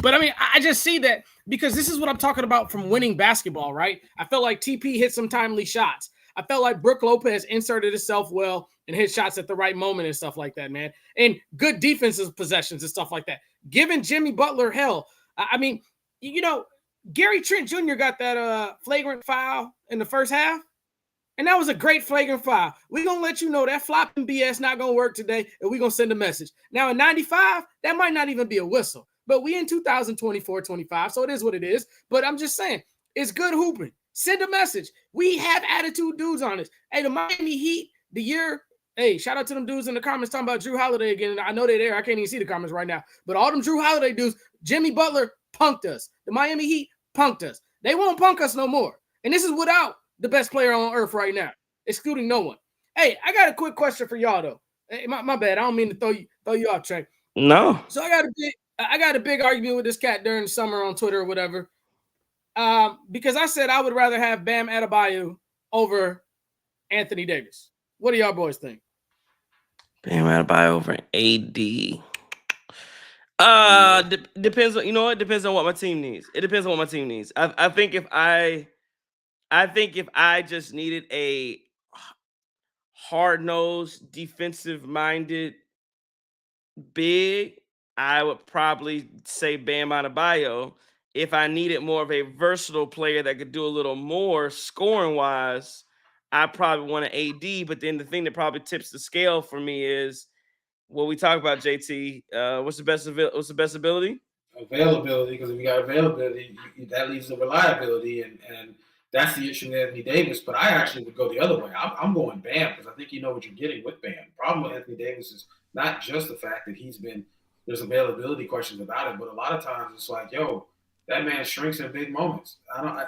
But, I mean, I just see that because this is what I'm talking about from winning basketball, right? I felt like TP hit some timely shots. I felt like Brooke Lopez inserted himself well and hit shots at the right moment and stuff like that, man. And good defensive possessions and stuff like that. Giving Jimmy Butler hell. I mean, you know, Gary Trent Jr. got that flagrant foul in the first half, and that was a great flagrant foul. We're going to let you know that flopping BS not going to work today, and we're going to send a message. Now, in 95, that might not even be a whistle, but we in 2024-25, so it is what it is. But I'm just saying, it's good hooping. Send a message. We have attitude dudes on this. Hey, the Miami Heat, the year, hey, shout out to them dudes in the comments talking about Drew Holiday again. I know they're there. I can't even see the comments right now. But all them Drew Holiday dudes, Jimmy Butler punked us. The Miami Heat punked us. They won't punk us no more. And this is without the best player on earth right now, excluding no one. Hey, I got a quick question for y'all, though. Hey, my bad. I don't mean to throw you off track. No. So I got a big argument with this cat during the summer on Twitter or whatever. Because I said I would rather have Bam Adebayo over Anthony Davis. What do y'all boys think? Bam Adebayo over AD. Depends on, you know what? Depends on what my team needs. It depends on what my team needs. I think if I just needed a hard-nosed, defensive-minded big, I would probably say Bam Adebayo. If I needed more of a versatile player that could do a little more scoring-wise, I probably want an AD. But then the thing that probably tips the scale for me is what we talk about, JT. What's the best ability? Availability, because if you got availability, that leaves the reliability, and that's the issue with Anthony Davis. But I actually would go the other way. I'm going Bam because I think you know what you're getting with Bam. The problem with Anthony Davis is not just the fact that there's availability questions about it, but a lot of times it's like, yo, that man shrinks in big moments.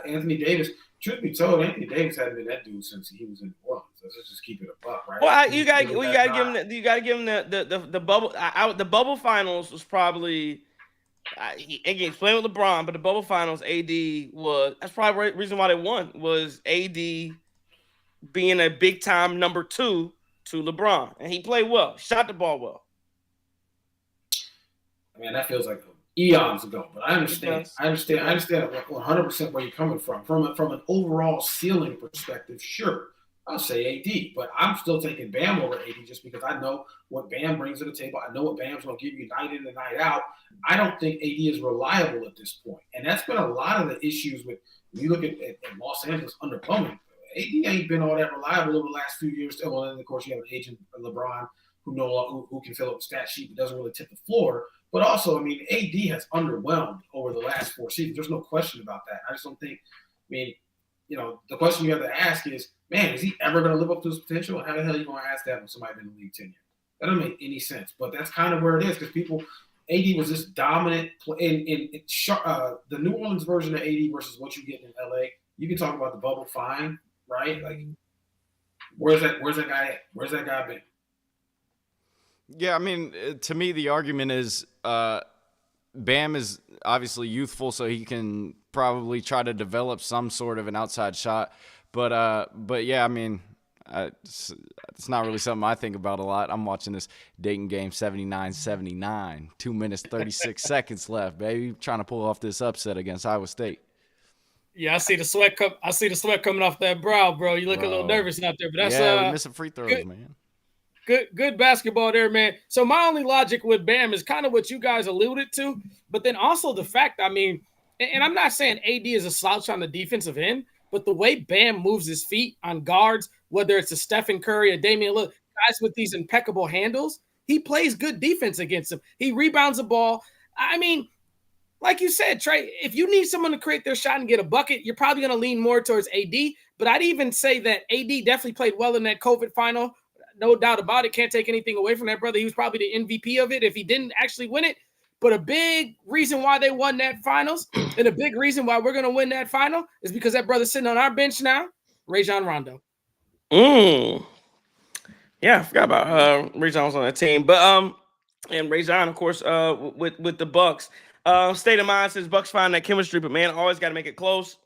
Anthony Davis, truth be told, Anthony Davis hadn't been that dude since he was in New Orleans. Let's just keep it a buck, right? Well, you got to give him the bubble. The bubble finals was probably again playing with LeBron, but the bubble finals, that's probably the reason why they won was AD being a big time number 2 to LeBron, and he played well, shot the ball well. I mean, that feels like eons ago, but I understand 100% where you're coming from. From an overall ceiling perspective, sure, I'll say AD, but I'm still taking Bam over AD just because I know what Bam brings to the table. I know what Bam's going to give you night in and night out. I don't think AD is reliable at this point, and that's been a lot of the issues with when you look at Los Angeles underwhelming. AD ain't been all that reliable over the last few years. Well, and of course you have an agent LeBron who can fill up the stat sheet but doesn't really tip the floor. But also, I mean, AD has underwhelmed over the last 4 seasons. There's no question about that. I just don't think, the question you have to ask is, man, is he ever going to live up to his potential? How the hell are you going to ask that when somebody been in the league 10 years? That doesn't make any sense. But that's kind of where it is because AD was this dominant in the New Orleans version of AD versus what you get in LA. You can talk about the bubble fine, right? Like, where's that guy at? Where's that guy been? Yeah, I mean, to me, the argument is Bam is obviously youthful, so he can probably try to develop some sort of an outside shot. But yeah, I mean, it's not really something I think about a lot. I'm watching this Dayton game 79-79, 2 minutes, 36 seconds left, baby. Trying to pull off this upset against Iowa State. Yeah, I see the sweat coming off that brow, bro. You look a little nervous out there, but that's we missing free throws, good, man. Good basketball there, man. So my only logic with Bam is kind of what you guys alluded to, but then also the fact, I mean, and I'm not saying AD is a slouch on the defensive end, but the way Bam moves his feet on guards, whether it's a Stephen Curry or Damian Lillard, guys with these impeccable handles, he plays good defense against them. He rebounds the ball. I mean, like you said, Trey, if you need someone to create their shot and get a bucket, you're probably going to lean more towards AD. But I'd even say that AD definitely played well in that COVID final. No doubt about it. Can't take anything away from that brother. He was probably the MVP of it if he didn't actually win it. But a big reason why they won that finals and a big reason why we're going to win that final is because that brother's sitting on our bench now, Rajon Rondo. Yeah, I forgot about Rajon was on that team. But and Rajon, of course, with the Bucks. State of Mind says Bucks find that chemistry, but man, always got to make it close.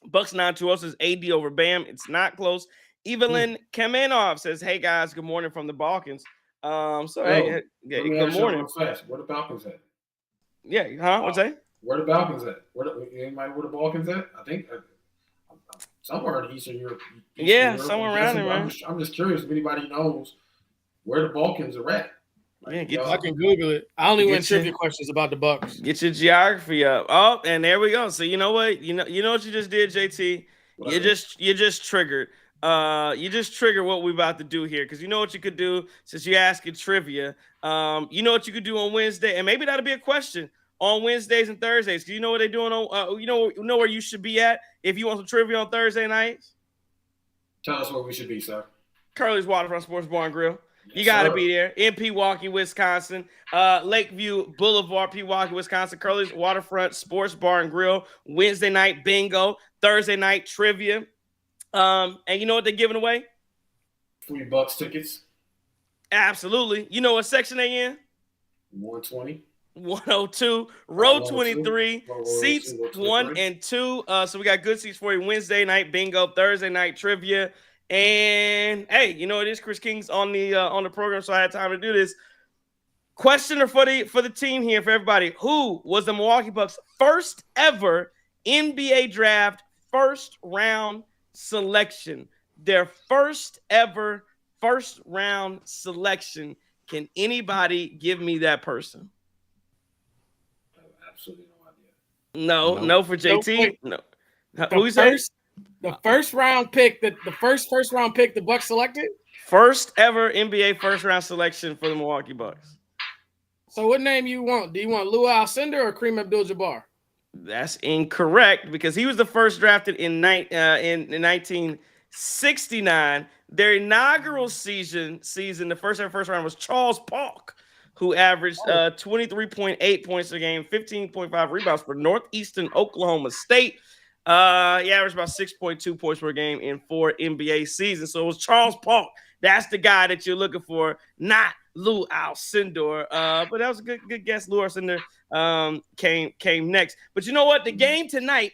Bucks 9-2 says AD over Bam. It's not close. Evelyn Kamenov says, "Hey guys, good morning from the Balkans." Hey, good morning. Fast. Where the Balkans at? Yeah, huh? What's that? Where the Balkans at? Anybody where the Balkans at? I think somewhere in Eastern Europe. Somewhere around there, man. I'm just curious if anybody knows where the Balkans are at. I can Google it. I only win trivia questions about the Bucks. Get your geography up. Oh, and there we go. So you know what? You know what you just did, JT? What? You just triggered. You just triggered what we're about to do here, because you know what you could do since you're asking trivia. You know what you could do on Wednesday, and maybe that'll be a question on Wednesdays and Thursdays. Because you know what they're doing on. You know where you should be at if you want some trivia on Thursday nights. Tell us where we should be, sir. Curly's Waterfront Sports Bar and Grill. You got to be there in Pewaukee, Wisconsin. Lakeview Boulevard, Pewaukee, Wisconsin. Curly's Waterfront Sports Bar and Grill. Wednesday night bingo. Thursday night trivia. And you know what they're giving away? Free Bucks tickets. Absolutely. You know what section they in? 120. 102. Row 23. Seats 1 and 2. So we got good seats for you. Wednesday night bingo. Thursday night trivia. And hey, you know it is Chris King's on the program, so I had time to do this. Questioner for the team here, for everybody. Who was the Milwaukee Bucks' first ever NBA draft first round selection? Their first ever first round selection. Can anybody give me that person? I have absolutely no idea. No for JT. No. Who is that? The first round pick, the first round pick the Bucks selected? First ever NBA first round selection for the Milwaukee Bucks. So what name you want? Do you want Lou Alcindor or Kareem Abdul-Jabbar? That's incorrect, because he was the first drafted in 1969. Their inaugural season, the first round was Charles Polk, who averaged 23.8 points a game, 15.5 rebounds for Northeastern Oklahoma State. He averaged about 6.2 points per game in 4 NBA seasons. So it was Charles Polk. That's the guy that you're looking for, not Lou Alcindor. But that was a good guess. Lou Alcindor came next. But you know what? The game tonight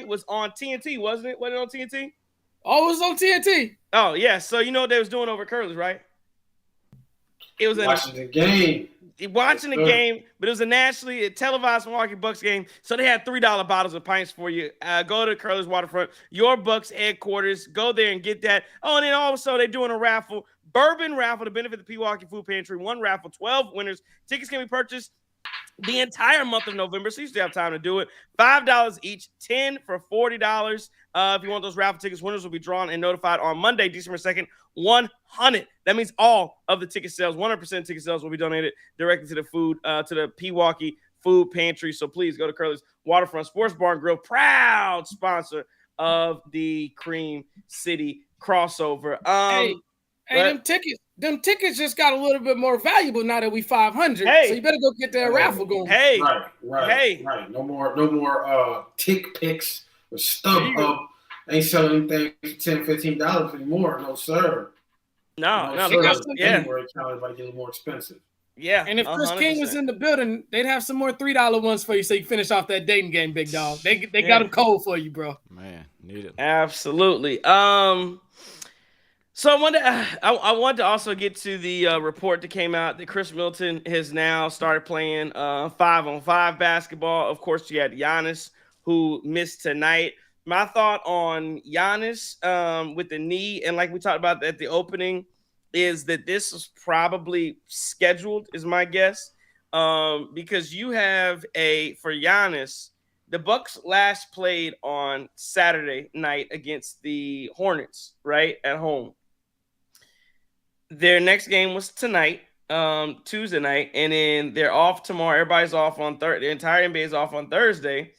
was on TNT, wasn't it? Wasn't it on TNT? Oh, it was on TNT. Oh, yeah. So you know what they was doing over Curly's, right? It was watching the game, but it was a nationally televised Milwaukee Bucks game. So they had $3 bottles of pints for you. Go to Curly's Waterfront, your Bucks headquarters. Go there and get that. Oh, and then also they're doing a raffle, bourbon raffle to benefit the Pewaukee Food Pantry. 1 raffle, 12 winners. Tickets can be purchased the entire month of November, so you still have time to do it. $5 each, 10 for $40. If you want those raffle tickets, winners will be drawn and notified on Monday, December 2nd, 100. That means all of the ticket sales, 100% ticket sales will be donated directly to the Pewaukee Food Pantry. So please go to Curly's Waterfront Sports Bar and Grill, proud sponsor of the Cream City crossover. Hey, them tickets just got a little bit more valuable now that we 500. So you better go get that raffle going. Right. No more tick picks or StubHub. Ain't selling anything for $10, $15 anymore. No, sir. No. Everybody get a little more expensive. Yeah. And if Chris 100%. King was in the building, they'd have some more $3 ones for you so you can finish off that dating game, big dog. They got them cold for you, bro. Man, need it. Absolutely. So I wanted to also get to the report that came out that Chris Middleton has now started playing 5-on-5 basketball. Of course, you had Giannis, who missed tonight. My thought on Giannis with the knee, and like we talked about at the opening, is that this is probably scheduled, is my guess, because you have for Giannis, the Bucks last played on Saturday night against the Hornets, right, at home. Their next game was tonight, Tuesday night, and then they're off tomorrow. Everybody's off on Thursday. The entire NBA is off on Thursday,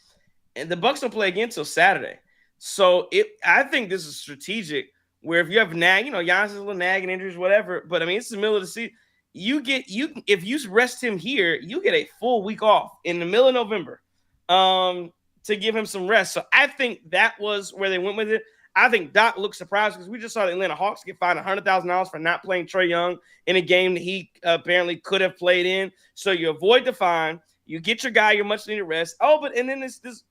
and the Bucks don't play again until Saturday. So I think this is strategic. Where if you have Giannis has a little nagging injuries, whatever. But I mean, it's the middle of the season. If you rest him here, you get a full week off in the middle of November, to give him some rest. So I think that was where they went with it. I think Doc looked surprised because we just saw the Atlanta Hawks get fined $100,000 for not playing Trae Young in a game that he apparently could have played in. So you avoid the fine, you get your guy your much needed rest. And then this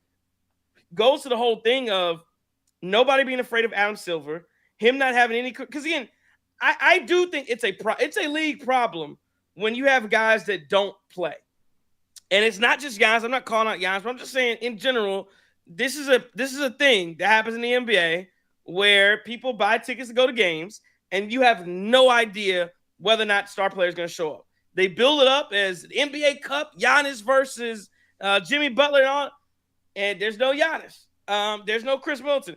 goes to the whole thing of nobody being afraid of Adam Silver, him not having any. Because again, I do think it's a league problem when you have guys that don't play, and it's not just Giannis. I'm not calling out Giannis, but I'm just saying in general, this is a thing that happens in the NBA where people buy tickets to go to games, and you have no idea whether or not star player is going to show up. They build it up as the NBA Cup, Giannis versus Jimmy Butler and all, and there's no Giannis. There's no Chris Middleton.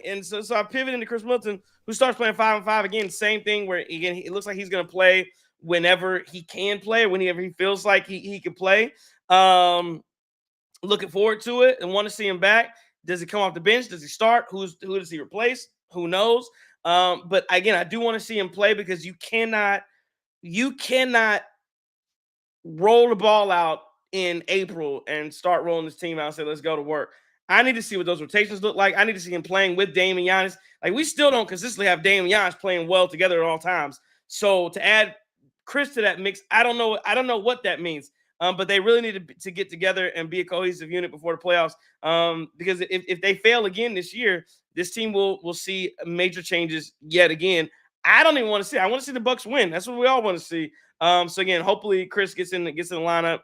And so I pivot into Chris Middleton, who starts playing 5-on-5 again. Same thing where again it looks like he's going to play whenever he can play, whenever he feels like he can play. Looking forward to it and want to see him back. Does he come off the bench? Does he start? Who does he replace? Who knows? But again, I do want to see him play because you cannot roll the ball out in April and start rolling this team out and say, let's go to work. I need to see what those rotations look like. I need to see him playing with Dame and Giannis. Like, we still don't consistently have Dame and Giannis playing well together at all times. So to add Chris to that mix, I don't know what that means. But they really need to get together and be a cohesive unit before the playoffs. Because if they fail again this year, this team will see major changes yet again. I don't even want to see. I want to see the Bucks win. That's what we all want to see. So again, hopefully Chris gets in the lineup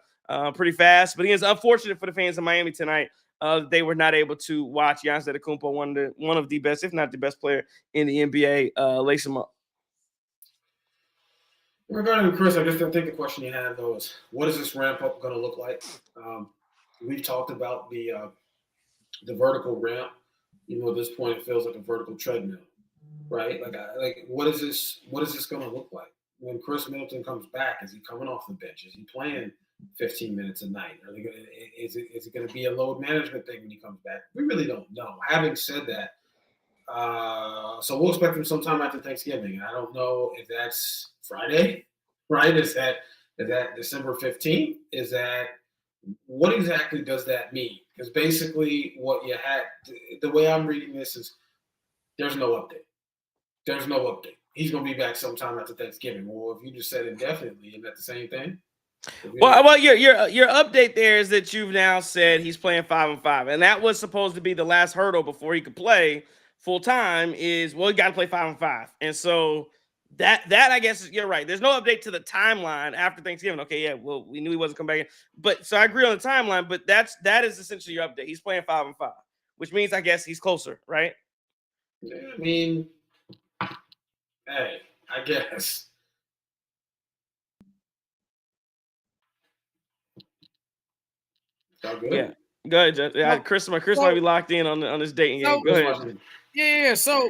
pretty fast. But again, it's unfortunate for the fans of Miami tonight. They were not able to watch Giannis Antetokounmpo, one of the best, if not the best player in the NBA, lace him up. Regarding Chris, I think the question you had though is, what is this ramp up going to look like? We've talked about the vertical ramp. Even at this point, it feels like a vertical treadmill, right? Like what is this going to look like when Chris Middleton comes back? Is he coming off the bench? Is he playing 15 minutes a night? Is it going to be a load management thing when he comes back? We really don't know. Having said that, so we'll expect him sometime after Thanksgiving. I don't know if that's Friday, right? Is that December 15th? Is that what exactly does that mean? Because basically what you had, the way I'm reading this is there's no update. There's no update. He's going to be back sometime after Thanksgiving. Well, if you just said indefinitely, isn't that the same thing? Well, your update there is that you've now said he's playing 5-on-5, and that was supposed to be the last hurdle before he could play full time. He got to play 5-on-5, and so that I guess you're right. There's no update to the timeline after Thanksgiving. Okay, yeah, well, we knew he wasn't coming back in, but so I agree on the timeline. But that is essentially your update. He's playing 5-on-5, which means I guess he's closer, right? Yeah, I mean, hey, I guess. Good? Yeah, go ahead, Jeff. Yeah, Chris might be locked in on this dating game. Go ahead. Yeah. So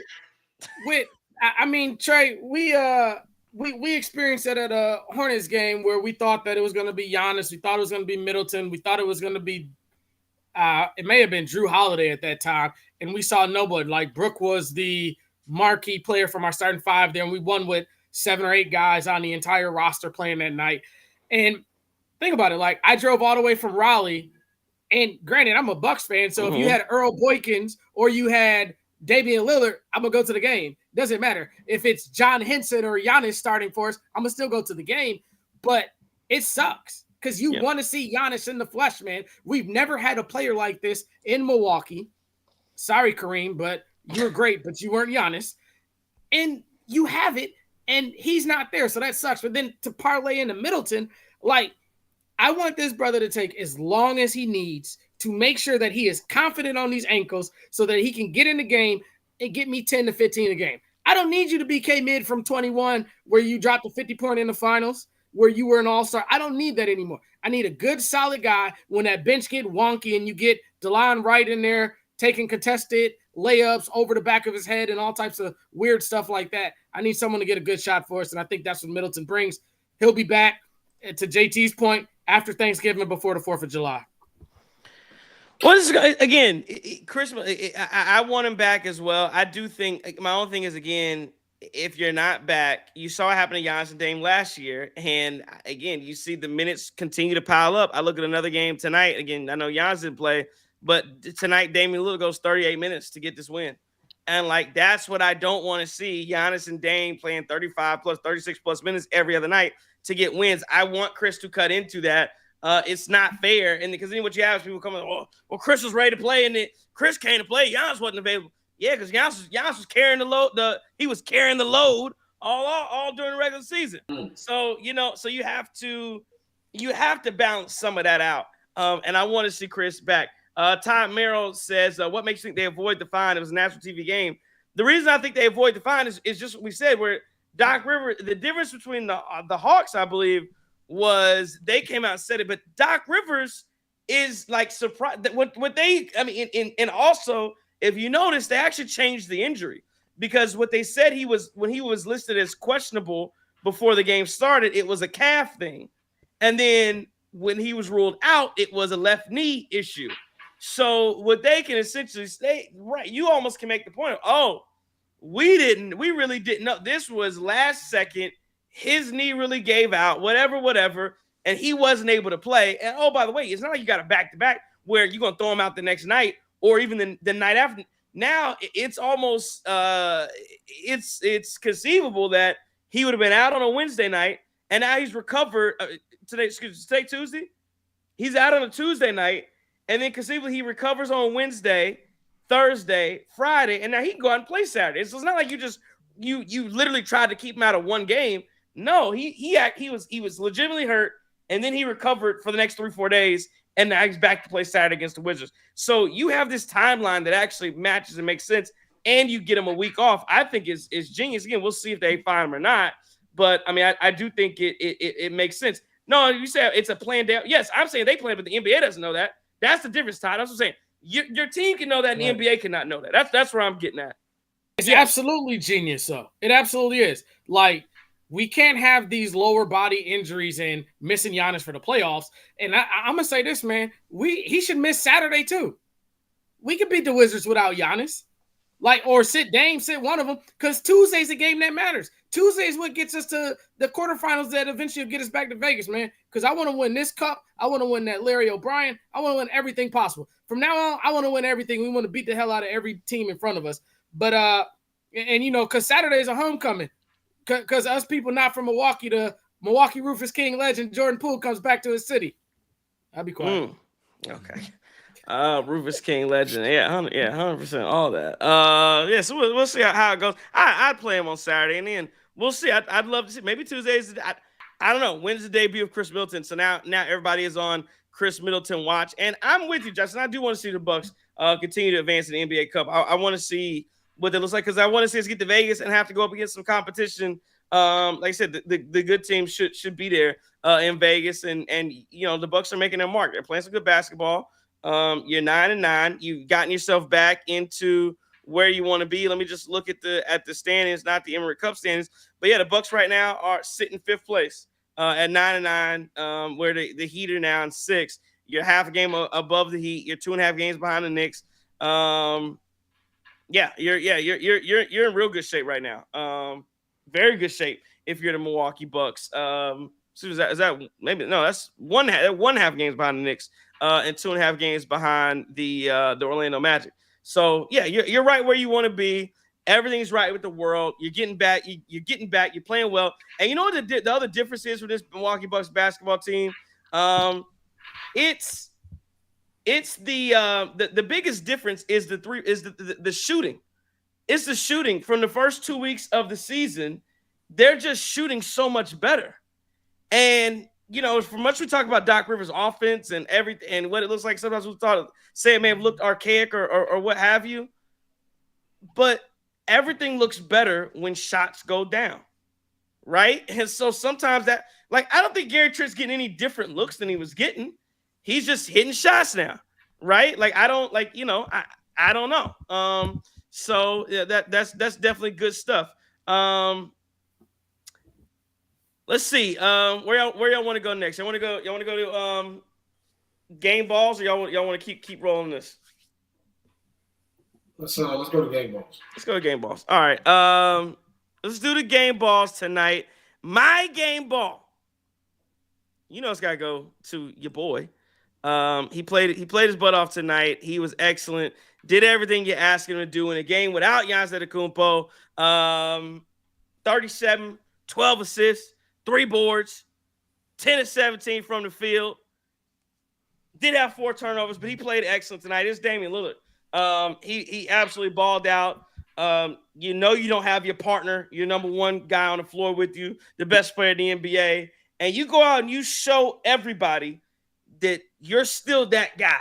Trey, we experienced it at a Hornets game where we thought that it was going to be Giannis, we thought it was going to be Middleton, we thought it was going to be it may have been Drew Holiday at that time, and we saw nobody. Like, Brook was the marquee player from our starting five there, and we won with 7 or 8 guys on the entire roster playing that night. And think about it, like, I drove all the way from Raleigh. And granted, I'm a Bucks fan, so if you had Earl Boykins or you had Damen Lillard, I'm going to go to the game. Doesn't matter. If it's John Henson or Giannis starting for us, I'm going to still go to the game. But it sucks because you want to see Giannis in the flesh, man. We've never had a player like this in Milwaukee. Sorry, Kareem, but you were great, but you weren't Giannis. And you have it, and he's not there, so that sucks. But then to parlay into Middleton, like, I want this brother to take as long as he needs to make sure that he is confident on these ankles so that he can get in the game and get me 10 to 15 a game. I don't need you to be K-Mid from 21 where you dropped a 50-point in the finals, where you were an all-star. I don't need that anymore. I need a good, solid guy when that bench get wonky and you get DeLon Wright in there taking contested layups over the back of his head and all types of weird stuff like that. I need someone to get a good shot for us, and I think that's what Middleton brings. He'll be back, to JT's point, after Thanksgiving before the 4th of July. Well, again, Christmas. I want him back as well. I do think my own thing is, again, if you're not back, you saw it happen to Giannis and Dame last year, and again, you see the minutes continue to pile up. I look at another game tonight. Again, I know Giannis didn't play, but tonight Damen Lillard goes 38 minutes to get this win, and like that's what I don't want to see. Giannis and Dame playing 35 plus, 36 plus minutes every other night to get wins. I want Chris to cut into that. It's not fair, and because then what you have is people coming, oh, well, Chris was ready to play, and Chris came to play. Giannis wasn't available. Yeah, because Giannis was carrying the load. He was carrying the load all during the regular season. So so you have to balance some of that out. And I want to see Chris back. Todd Merrill says, "What makes you think they avoid the fine? It was a national TV game. The reason I think they avoid the fine is just what we said. Where Doc Rivers, the difference between the Hawks, I believe, was they came out and said it, but Doc Rivers is like surprised that what they. I mean, and also." If you notice, they actually changed the injury because what they said when he was listed as questionable before the game started, it was a calf thing. And then when he was ruled out, it was a left knee issue. So what they can essentially say, right, you almost can make the point of, oh, we really didn't know. This was last second. His knee really gave out, whatever, and he wasn't able to play. And oh, by the way, it's not like you got a back-to-back where you're going to throw him out the next night or even the night after. Now it's almost it's conceivable that he would have been out on a Wednesday night, and now he's recovered today Tuesday. He's out on a Tuesday night, and then conceivably he recovers on Wednesday, Thursday, Friday, and now he can go out and play Saturday. So it's not like you literally tried to keep him out of one game. No, he was legitimately hurt, and then he recovered for the next 3-4 days. And now he's back to play Saturday against the Wizards. So you have this timeline that actually matches and makes sense, and you get him a week off. I think is genius. Again, we'll see if they fine him or not. But, I mean, I do think it makes sense. No, you say it's a planned out. Yes, I'm saying they plan, but the NBA doesn't know that. That's the difference, Todd. That's what I'm saying. Your team can know that, and the NBA cannot know that. That's where I'm getting at. It's absolutely genius, though. It absolutely is. Like, we can't have these lower body injuries and missing Giannis for the playoffs. And I'm going to say this, man. He should miss Saturday, too. We could beat the Wizards without Giannis. Or sit one of them, because Tuesday's a game that matters. Tuesday is what gets us to the quarterfinals that eventually will get us back to Vegas, man. Because I want to win this cup. I want to win that Larry O'Brien. I want to win everything possible. From now on, I want to win everything. We want to beat the hell out of every team in front of us. But, because Saturday is a homecoming. Because us people not from Milwaukee, the Milwaukee Rufus King legend Jordan Poole comes back to his city. I'll be quiet. Okay. Rufus King legend. Yeah, 100%. All that. So we'll see how it goes. I'd play him on Saturday, and then we'll see. I'd love to see. Maybe Tuesdays. I don't know. When's the debut of Chris Middleton? So now everybody is on Chris Middleton watch. And I'm with you, Justin. I do want to see the Bucks continue to advance in the NBA Cup. I want to see what it looks like, because I want to see us get to Vegas and have to go up against some competition. Like I said, the good teams should be there in Vegas, and the Bucks are making their mark. They're playing some good basketball. You're 9-9. You've gotten yourself back into where you want to be. Let me just look at the standings, not the Emirates Cup standings, but yeah, the Bucks right now are sitting 5th place at 9-9. Where the Heat are now in 6th. You're half a game above the Heat. You're 2.5 games behind the Knicks. You're in real good shape right now. Very good shape if you're the Milwaukee Bucks. So is that maybe no? That's one half games behind the Knicks, and 2.5 games behind the Orlando Magic. So yeah, you're right where you want to be. Everything's right with the world. You're getting back. You're getting back. You're playing well. And you know what the other difference is with this Milwaukee Bucks basketball team? It's the biggest difference is the shooting. It's the shooting from the first 2 weeks of the season. They're just shooting so much better. And for much we talk about Doc Rivers' offense and everything and what it looks like, sometimes we thought say it may have looked archaic or what have you, but everything looks better when shots go down, right? And so sometimes that, like, I don't think Gary Trent's getting any different looks than he was getting. He's just hitting shots now, right? Like, I don't I don't know. So yeah, that's definitely good stuff. Let's see. Where y'all want to go next? Y'all want to go to game balls, or y'all want to keep rolling this? Let's go to game balls. Let's go to game balls. All right. Let's do the game balls tonight. My game ball. It's gotta go to your boy. He played his butt off tonight. He was excellent. Did everything you asked him to do in a game without Giannis Antetokounmpo. 37, 12 assists, 3 boards, 10 of 17 from the field. Did have 4 turnovers, but he played excellent tonight. It's Damian Lillard. He absolutely balled out. You don't have your partner, your number one guy on the floor with you, the best player in the NBA, and you go out and you show everybody that you're still that guy.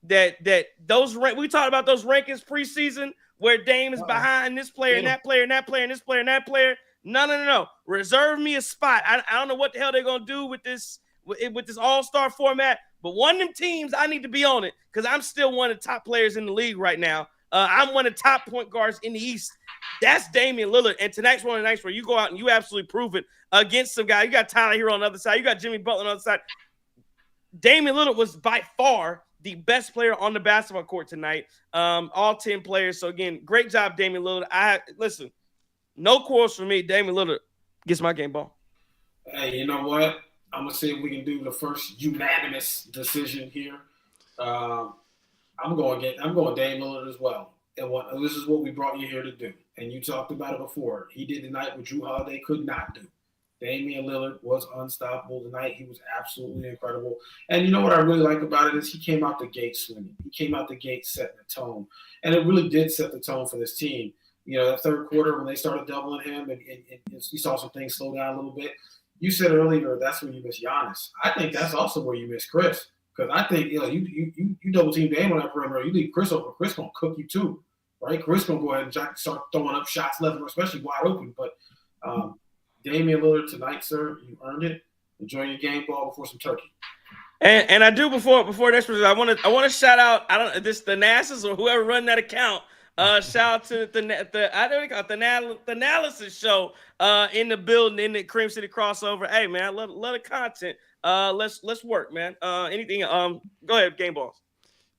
That those we talked about those rankings preseason where Dame is behind this player and that player and that player and this player and that player. No. Reserve me a spot. I don't know what the hell they're gonna do with this all-star format, but one of them teams I need to be on it because I'm still one of the top players in the league right now. I'm one of the top point guards in the East. That's Damian Lillard. And tonight's one of the nights where you go out and you absolutely prove it against some guy. You got Tyler Hero on the other side. You got Jimmy Butler on the other side. Damian Lillard was by far the best player on the basketball court tonight. All 10 players. So again, great job, Damian Lillard. Listen, no quarrels for me. Damian Lillard gets my game ball. Hey, you know what? I'm gonna see if we can do the first unanimous decision here. I'm going Damian Lillard as well. And this is what we brought you here to do. And you talked about it before. He did tonight what Jrue Holiday could not do. Damian Lillard was unstoppable tonight. He was absolutely incredible. And you know what I really like about it is he came out the gate swinging. He came out the gate setting the tone. And it really did set the tone for this team. That third quarter when they started doubling him and you saw some things slow down a little bit. You said earlier that's where you miss Giannis. I think that's also where you miss Chris. Because I think you double team Dame on that perimeter. You leave Chris open. Chris gonna cook you too, right? Chris gonna go ahead and start throwing up shots left, especially wide open. But Damian Lillard tonight, sir, you earned it. Enjoy your game ball before some turkey. And I do before next person, I want to shout out the NASA's or whoever run that account. Shout out to the analysis show in the building in the Cream City crossover. Hey man, I love the content. Let's work, man. Anything? Go ahead, game balls.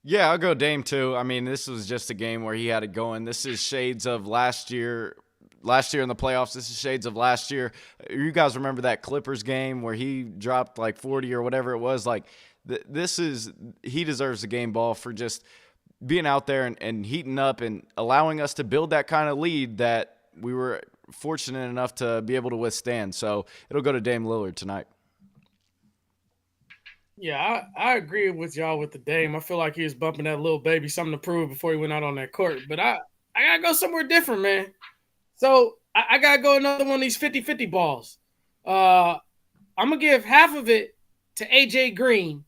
Yeah, I'll go Dame too. I mean, this was just a game where he had it going. This is shades of last year. Last year in the playoffs, this is shades of last year. You guys remember that Clippers game where he dropped like 40 or whatever it was? Like, he deserves a game ball for just being out there and heating up and allowing us to build that kind of lead that we were fortunate enough to be able to withstand. So it'll go to Dame Lillard tonight. Yeah, I agree with y'all with the Dame. I feel like he was bumping that little baby something to prove before he went out on that court. But I got to go somewhere different, man. So I got to go another one of these 50-50 balls. I'm going to give half of it to AJ Green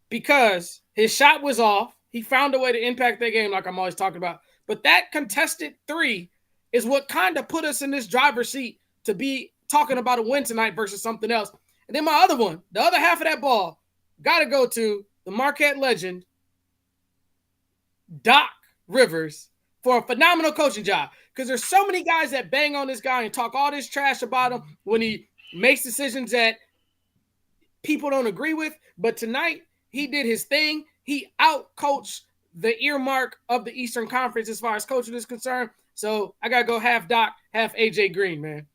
because his shot was off. He found a way to impact that game like I'm always talking about. But that contested 3 is what kind of put us in this driver's seat to be talking about a win tonight versus something else. And then my other one, the other half of that ball, got to go to the Marquette legend, Doc Rivers, for a phenomenal coaching job. Because there's so many guys that bang on this guy and talk all this trash about him when he makes decisions that people don't agree with. But tonight, he did his thing. He out-coached the earmark of the Eastern Conference as far as coaching is concerned. So I got to go half Doc, half AJ Green, man.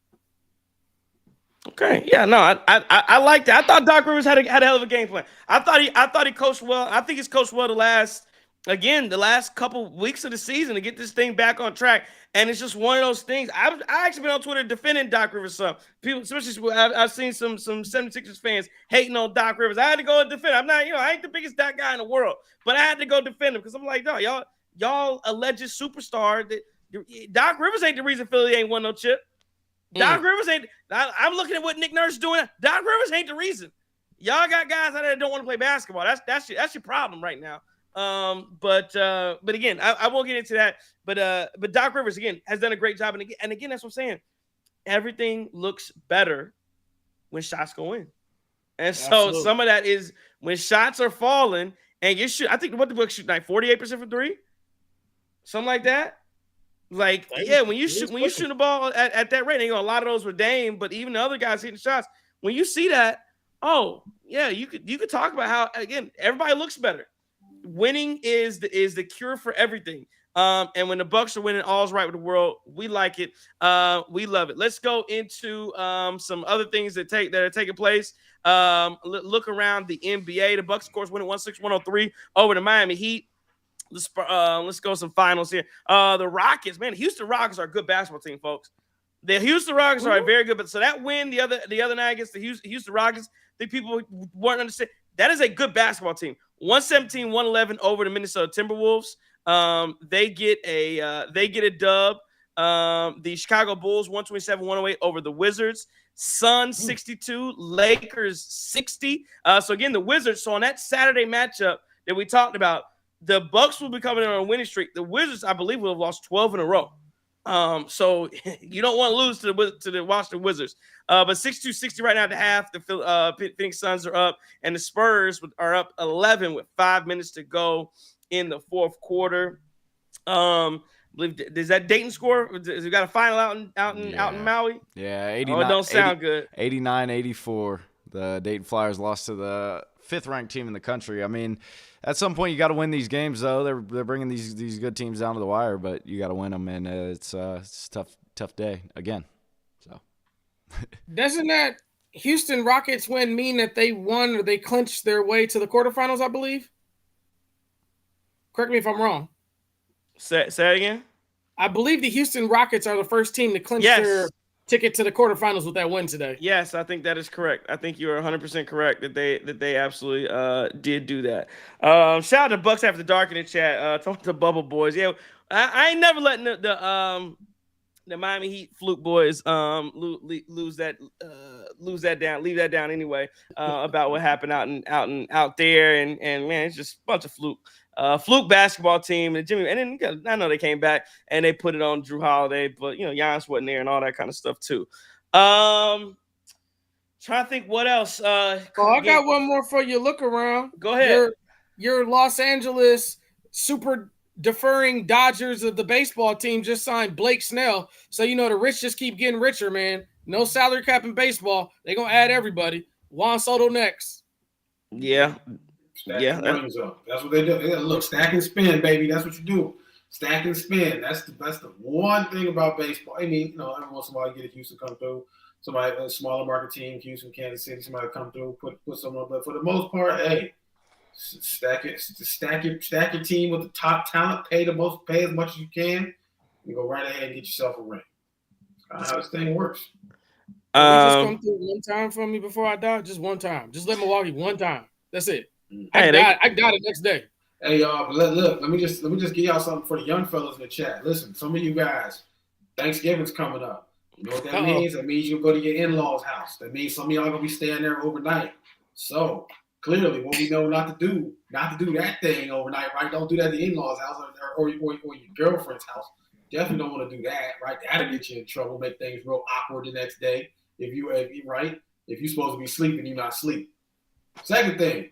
Okay, yeah, no, I liked it. I thought Doc Rivers had a hell of a game plan. I thought he coached well. I think he's coached well the last couple weeks of the season to get this thing back on track. And it's just one of those things. I actually been on Twitter defending Doc Rivers some. People, especially I've seen some 76ers fans hating on Doc Rivers. I had to go and defend him. I'm not, I ain't the biggest Doc guy in the world, but I had to go defend him because I'm like, no, y'all alleged superstar. Doc Rivers ain't the reason Philly ain't won no chip. Doc Rivers ain't. I'm looking at what Nick Nurse is doing. Doc Rivers ain't the reason. Y'all got guys out there that don't want to play basketball. That's your problem right now. But again, I won't get into that. But Doc Rivers again has done a great job, and again, that's what I'm saying. Everything looks better when shots go in, and so some of that is when shots are falling, and you shoot. I think what the Bucks shoot like 48% from three, something like that. Like, when you shoot the ball at that rate, a lot of those were Dame, but even the other guys hitting shots. When you see that, you could talk about how again everybody looks better. Winning is the cure for everything. And when the Bucks are winning, all's right with the world. We like it. We love it. Let's go into some other things that are taking place. Look around the NBA. The Bucks, of course, winning 106-103 over the Miami Heat. Let's go some finals here. The Rockets, man, Houston Rockets are a good basketball team, folks. The Houston Rockets are very good, but so that win the other night against the Houston Rockets, I think people weren't understand. That is a good basketball team. 117-111 over the Minnesota Timberwolves. They get a dub. The Chicago Bulls 127-108 over the Wizards. Suns 62, Lakers 60. So again, the Wizards. So on that Saturday matchup that we talked about, the Bucks will be coming in on a winning streak. The Wizards, I believe, will have lost 12 in a row. So you don't want to lose to the Washington Wizards. But 62-60 right now at the half. The Phoenix Suns are up, and the Spurs are up 11 with 5 minutes to go in the fourth quarter. Does that Dayton score? Has we got a final out in Maui? Yeah, 89. It don't sound good. 89-84. The Dayton Flyers lost to the 5th-ranked team in the country. I mean, at some point you got to win these games, though. They're bringing these good teams down to the wire, but you got to win them, and it's a tough day again. So doesn't that Houston Rockets win mean that they won or they clinched their way to the quarterfinals? I believe. Correct me if I'm wrong. Say it again. I believe the Houston Rockets are the first team to clinch their ticket to the quarterfinals with that win today. Yes, I think that is correct. I think you are 100% correct that they absolutely did do that. Shout out to Bucks After Dark in the chat. Talking to Bubble Boys. Yeah, I ain't never letting the Miami Heat fluke boys leave that down anyway. About what happened out there, and man, it's just a bunch of fluke basketball team, and Jimmy, and then I know they came back and they put it on Drew Holiday, but Giannis wasn't there and all that kind of stuff too. Trying to think what else. I got one more for you. Look around. Go ahead. Your Los Angeles super deferring Dodgers of the baseball team just signed Blake Snell. So the rich just keep getting richer, man. No salary cap in baseball. They're gonna add everybody. Juan Soto next. Yeah. That's what they do. Look, stack and spin, baby. That's what you do. Stack and spin. That's the one thing about baseball. I mean, every once in a while you get a Houston come through. Somebody, a smaller market team, Houston, Kansas City, somebody come through, put someone. But for the most part, hey, stack your team with the top talent. Pay as much as you can. You go right ahead and get yourself a ring. That's kind of how this thing works. Just come through one time for me before I die. Just one time. Just let Milwaukee one time. That's it. I got it next day. Hey y'all, look. Let me just give y'all something for the young fellas in the chat. Listen, some of you guys, Thanksgiving's coming up. You know what that means? That means you'll go to your in-laws' house. That means some of y'all gonna be staying there overnight. So clearly, what we know not to do that thing overnight, right? Don't do that at the in-laws' house or your girlfriend's house. Definitely don't want to do that, right? That'll get you in trouble, make things real awkward the next day. If you're supposed to be sleeping, you're not sleeping. Second thing.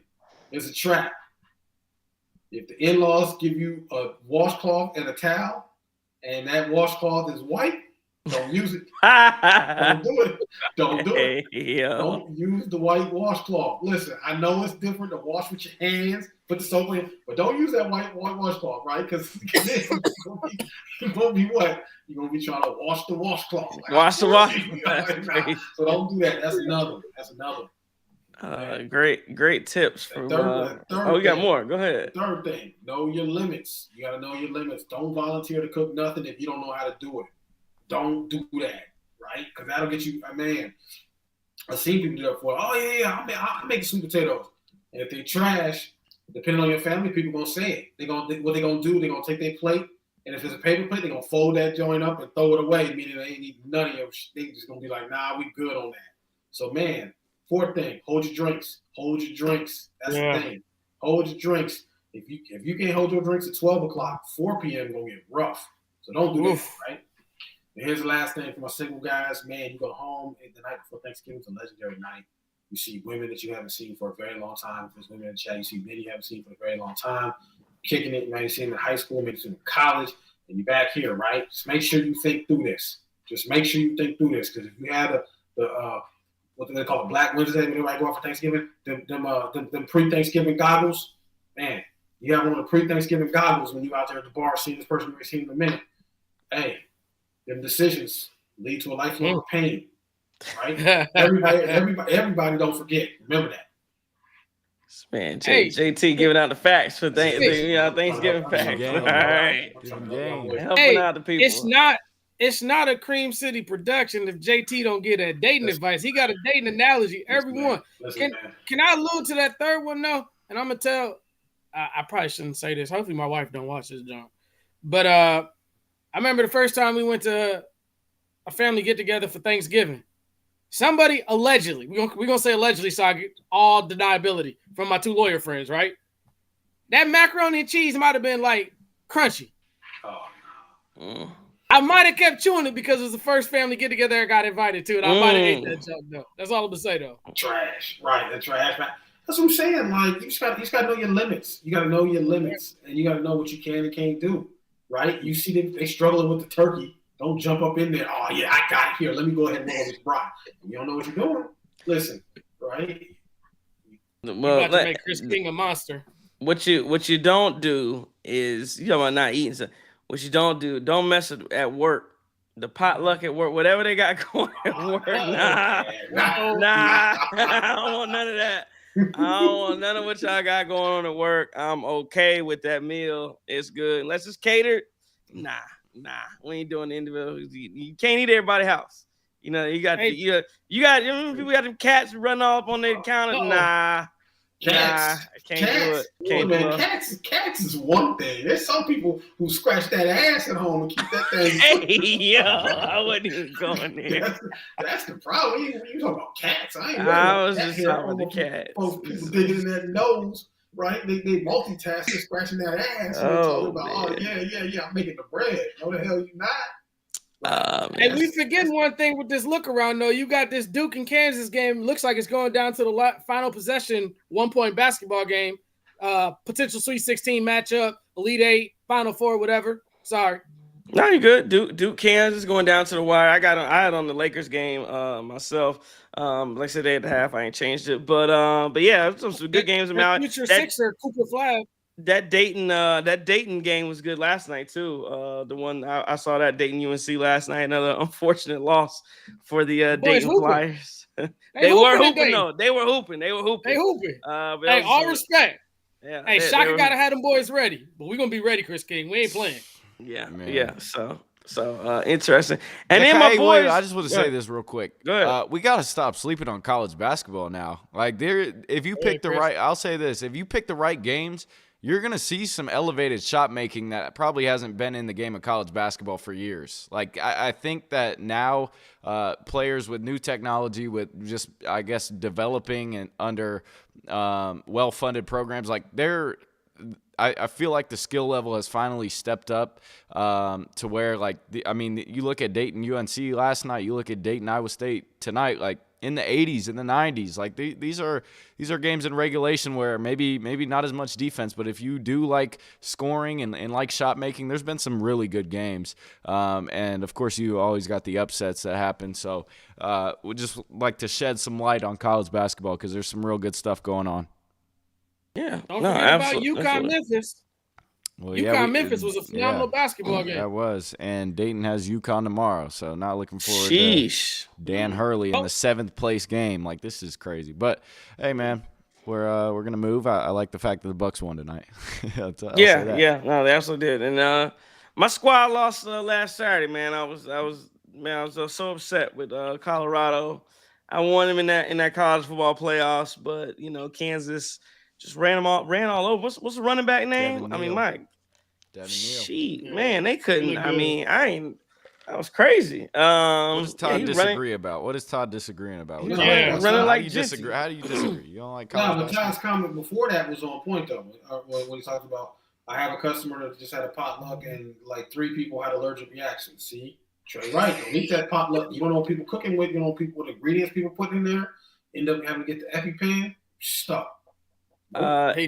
It's a trap. If the in-laws give you a washcloth and a towel, and that washcloth is white, don't use it. Don't do it. Don't do it. Don't use the white washcloth. Listen, I know it's different to wash with your hands, put the soap in, but don't use that white washcloth, right? Because you're going to be what? You're going to be trying to wash the washcloth. Wash the wash. So don't do that. That's another one. Great tips from. We got more. Go ahead. Third thing, know your limits. You got to know your limits. Don't volunteer to cook nothing if you don't know how to do it. Don't do that, right? Because that'll get you. Man, I've seen people do that before. Oh yeah, I'll make sweet potatoes. And if they trash, depending on your family, people gonna say it. What they gonna do? They gonna take their plate And if it's a paper plate, they're going to fold that joint up and throw it away, meaning they ain't eating none of your shit. They just going to be like, nah, we good on that. So, man, fourth thing, hold your drinks. Hold your drinks. That's the thing. Hold your drinks. If you can't hold your drinks at 12 o'clock, 4 p.m. going to get rough. So don't do that, right? And here's the last thing for my single guys. Man, you go home the night before Thanksgiving. It's a legendary night. You see women that you haven't seen for a very long time. If there's women in the chat, you see men you haven't seen for a very long time. Kicking it, man. You see them in high school, maybe in college, and you're back here, right? Just make sure you think through this. Just make sure you think through this, because if you have the what do they call it, Black Wednesday, when everybody go out for Thanksgiving, them pre-Thanksgiving goggles, man. You have one of the pre-Thanksgiving goggles when you out there at the bar seeing this person you've seen in a minute. Hey, them decisions lead to a lifelong pain, right? Everybody don't forget. Remember that. Man, JT giving out the facts for Thanksgiving facts. All right. Helping out the people. It's not a Cream City production if JT don't get that dating advice. He got a dating analogy. Everyone. Can I allude to that third one, though? And I'm going to tell – I probably shouldn't say this. Hopefully my wife don't watch this, John. But I remember the first time we went to a family get-together for Thanksgiving. Somebody allegedly, we're gonna say allegedly, so I get all deniability from my two lawyer friends, right? That macaroni and cheese might have been like crunchy. I might have kept chewing it because it was the first family get together I got invited to, and I might have ate that junk though. That's all I'm gonna say though. Trash, right? That's trash. That's what I'm saying. Like you just got to know your limits. You got to know your limits, and you got to know what you can and can't do. Right? You see them, they struggling with the turkey. Don't jump up in there. Oh, yeah, I got it here. Let me go ahead and roll this broth. You don't know what you're doing. Listen, right? Well, about to make Chris King a monster. What you don't do is, you know about not eating. So what you don't do, don't mess at work. The potluck at work, whatever they got going at work. Nah. I don't want none of that. I don't want none of what y'all got going on at work. I'm okay with that meal. It's good. Unless it's catered. Nah, we ain't doing the individual. You can't eat everybody's house. You know, you got people got them cats running off on their counter. Nah, I can't do it. Can't do it. Cats is one thing. There's some people who scratch that ass at home and keep that thing. Hey, yo, I wasn't even going there. That's the problem. You talking about cats? I was just talking about the cats. People digging in their nose. Right? They multitasking, scratching that ass. Oh, talking about, yeah, I'm making the bread. No, the hell you not. And we forget one thing with this look around, though. You got this Duke and Kansas game. Looks like it's going down to the final possession, 1-point basketball game. Potential Sweet 16 matchup, Elite 8, Final 4, whatever. Sorry. No, you're good. Duke Kansas going down to the wire. I had on the Lakers game myself. Like I said, they had the half. I ain't changed it, but yeah, some good games. Future Sixer Cooper Flag. That Dayton game was good last night too. The one I saw that Dayton UNC last night. Another unfortunate loss for the Dayton Flyers. They were hooping though. They were hooping. Hey, all respect. Yeah. Hey, Shaka gotta have them boys ready, but we're gonna be ready, Chris King. We ain't playing. Yeah. So interesting. And then my boys, I just want to say this real quick. Go ahead. We got to stop sleeping on college basketball now. Like if you pick I'll say this, if you pick the right games, you're going to see some elevated shot making that probably hasn't been in the game of college basketball for years. Like I think that now players with new technology, with just, I guess, developing and under well-funded programs, like I feel like the skill level has finally stepped up to where, like, you look at Dayton UNC last night, you look at Dayton Iowa State tonight, like in the 80s and the 90s, like these are games in regulation where maybe not as much defense, but if you do like scoring and like shot making, there's been some really good games. And of course you always got the upsets that happen. So we'd just like to shed some light on college basketball because there's some real good stuff going on. Yeah. Don't forget about UConn Memphis. Well, Memphis was a phenomenal basketball game. That was. And Dayton has UConn tomorrow, so not looking forward to Dan Hurley in the 7th place game. Like, this is crazy. But hey, man, we're gonna move. I like the fact that the Bucks won tonight. No, they absolutely did. And my squad lost last Saturday, man. I was so upset with Colorado. I wanted them in that college football playoffs, but Kansas just ran all over. What's the running back name? Mike. Shit, man, they couldn't. I mean, that was crazy. What does Todd disagree about? What is Todd disagreeing about? He's running How like do you disagree? How do you disagree? You don't like No, college but basketball? Todd's comment before that was on point though. When he talked about, I have a customer that just had a potluck and like 3 people had allergic reactions. See, Trey, right? Don't eat that potluck. You don't know what people cooking with. You don't know what ingredients people putting in there. End up having to get the EpiPen. Stop. He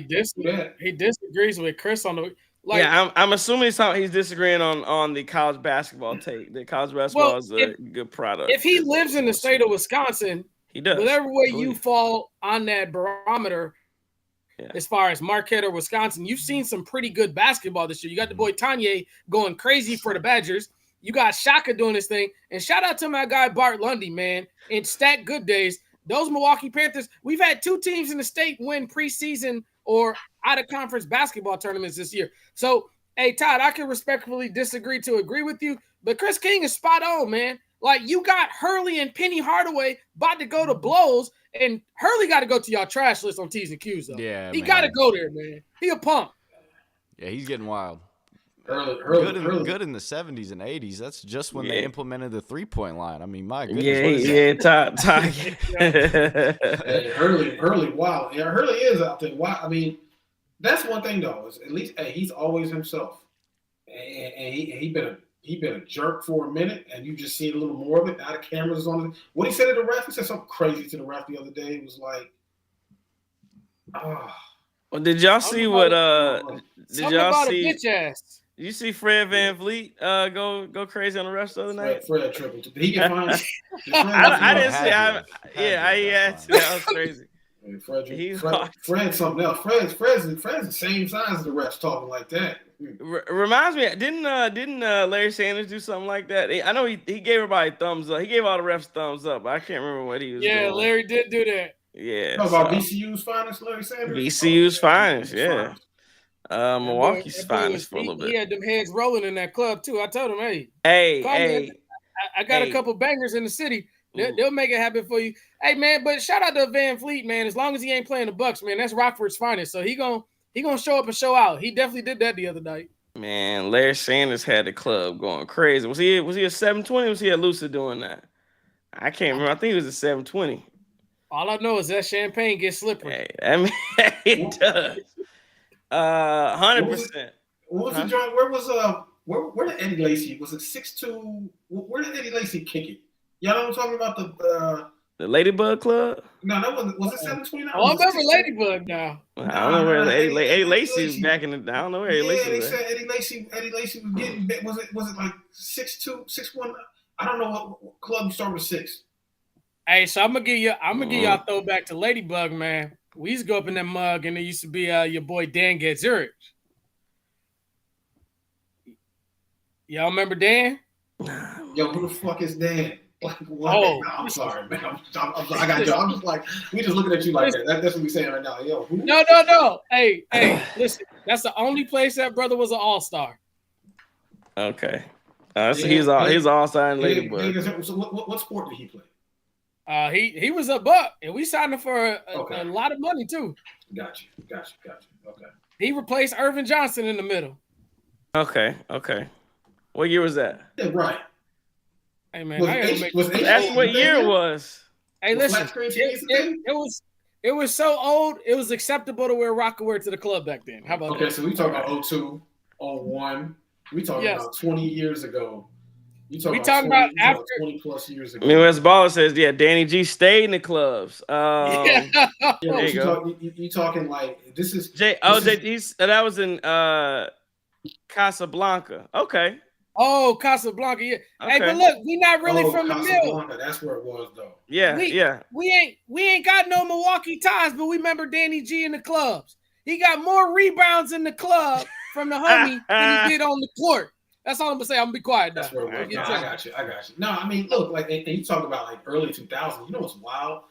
disagrees with Chris on the. Like, yeah, I'm assuming he's disagreeing on the college basketball take. The college basketball is a good product. If he lives in the state of Wisconsin, he does. Whatever way you fall on that barometer, as far as Marquette or Wisconsin, you've seen some pretty good basketball this year. You got the boy Tanya going crazy for the Badgers. You got Shaka doing this thing. And shout out to my guy Bart Lundy, man. In Stat Good Days, those Milwaukee Panthers, we've had 2 teams in the state win preseason or out-of-conference basketball tournaments this year. So, hey, Todd, I can respectfully disagree to agree with you, but Chris King is spot on, man. Like, you got Hurley and Penny Hardaway about to go to blows, and Hurley got to go to y'all trash list on T's and Q's, though. Yeah, he got to go there, man. He a pump. Yeah, he's getting wild. Early. Good in the 70s and 80s. That's just when they implemented the 3-point line. I mean, my goodness. Todd. Hey, Hurley, wow. Yeah, Hurley is out there. Wow. I mean, that's one thing though. Is at least he's always himself, and he been a jerk for a minute, and you just seen a little more of it. Now the cameras is on him. What he said to the ref, he said something crazy to the ref the other day. It was like, Well, did y'all see what? Did y'all see? A bitch ass. You see Fred VanVleet go crazy on the refs the other night? Fred tripled. Did he get fined? I didn't see. That was crazy. Fred's something else. Fred's the same size as the refs talking like that. Reminds me, didn't Larry Sanders do something like that? I know he gave everybody thumbs up. He gave all the refs thumbs up. But I can't remember what he was doing. Yeah, Larry did do that. Yeah. Talk about VCU's finest, Larry Sanders? VCU's finest, yeah. Milwaukee's finest for a little bit. He had them heads rolling in that club too. I told him, hey, I got a couple bangers in the city. They'll make it happen for you. Hey man, but shout out to Van Fleet, man. As long as he ain't playing the Bucks, man, that's Rockford's finest. So he gonna show up and show out. He definitely did that the other night. Man, Larry Sanders had the club going crazy. Was he a 720? Or was he a Lucid doing that? I can't remember. I think it was a 720. All I know is that champagne gets slippery. Hey, I mean, it does. 100%. What was the joint? Where did Eddie Lacy? Was it 6'2"? Where did Eddie Lacy kick it? Y'all know what I'm talking about? The Ladybug Club? No, that wasn't. Was it 729? Oh, I remember Ladybug now. I don't know where Eddie Lacy was back in the. I don't know where Eddie Lacy was. Yeah, they said Eddie Lacy was getting. Was it like 6'2", 6'1"? I don't know what club you start with 6. Hey, so I'm gonna give y'all a throwback to Ladybug, man. We used to go up in that mug, and there used to be your boy Dan Gadzurich. Y'all remember Dan? Yo, who the fuck is Dan? Like, what? Oh. No, I'm sorry, man. I got you. I'm just like, we just looking at you like that. That's what we saying right now. Yo, who? No. Hey, listen. That's the only place that brother was an all-star. Okay. So he's an all-star in Ladybug. So what sport did he play? He was a Buck, and we signed him for a lot of money too. Gotcha. Okay. He replaced Irvin Johnson in the middle. Okay. What year was that? Yeah, right. Hey man, that's what year it was. Hey, listen, it was so old. It was acceptable to wear Rockaware to the club back then. How about that? Okay, so we talking about 02, 01. We talking about 20 years ago. We talking about after 20 plus years ago. Midwest Baller says, Danny G stayed in the clubs. There you go. You talking like this is that was in Casablanca. Okay. Oh, Casablanca, yeah. Okay. Hey, but look, we not really from the mill. That's where it was, though. Yeah, We ain't got no Milwaukee ties, but we remember Danny G in the clubs. He got more rebounds in the club from the homie than he did on the court. That's all I'm gonna say. I'm gonna be quiet now. That's where it was. I got you. No, I mean, look, like, and you talk about like early 2000s. You know what's wild?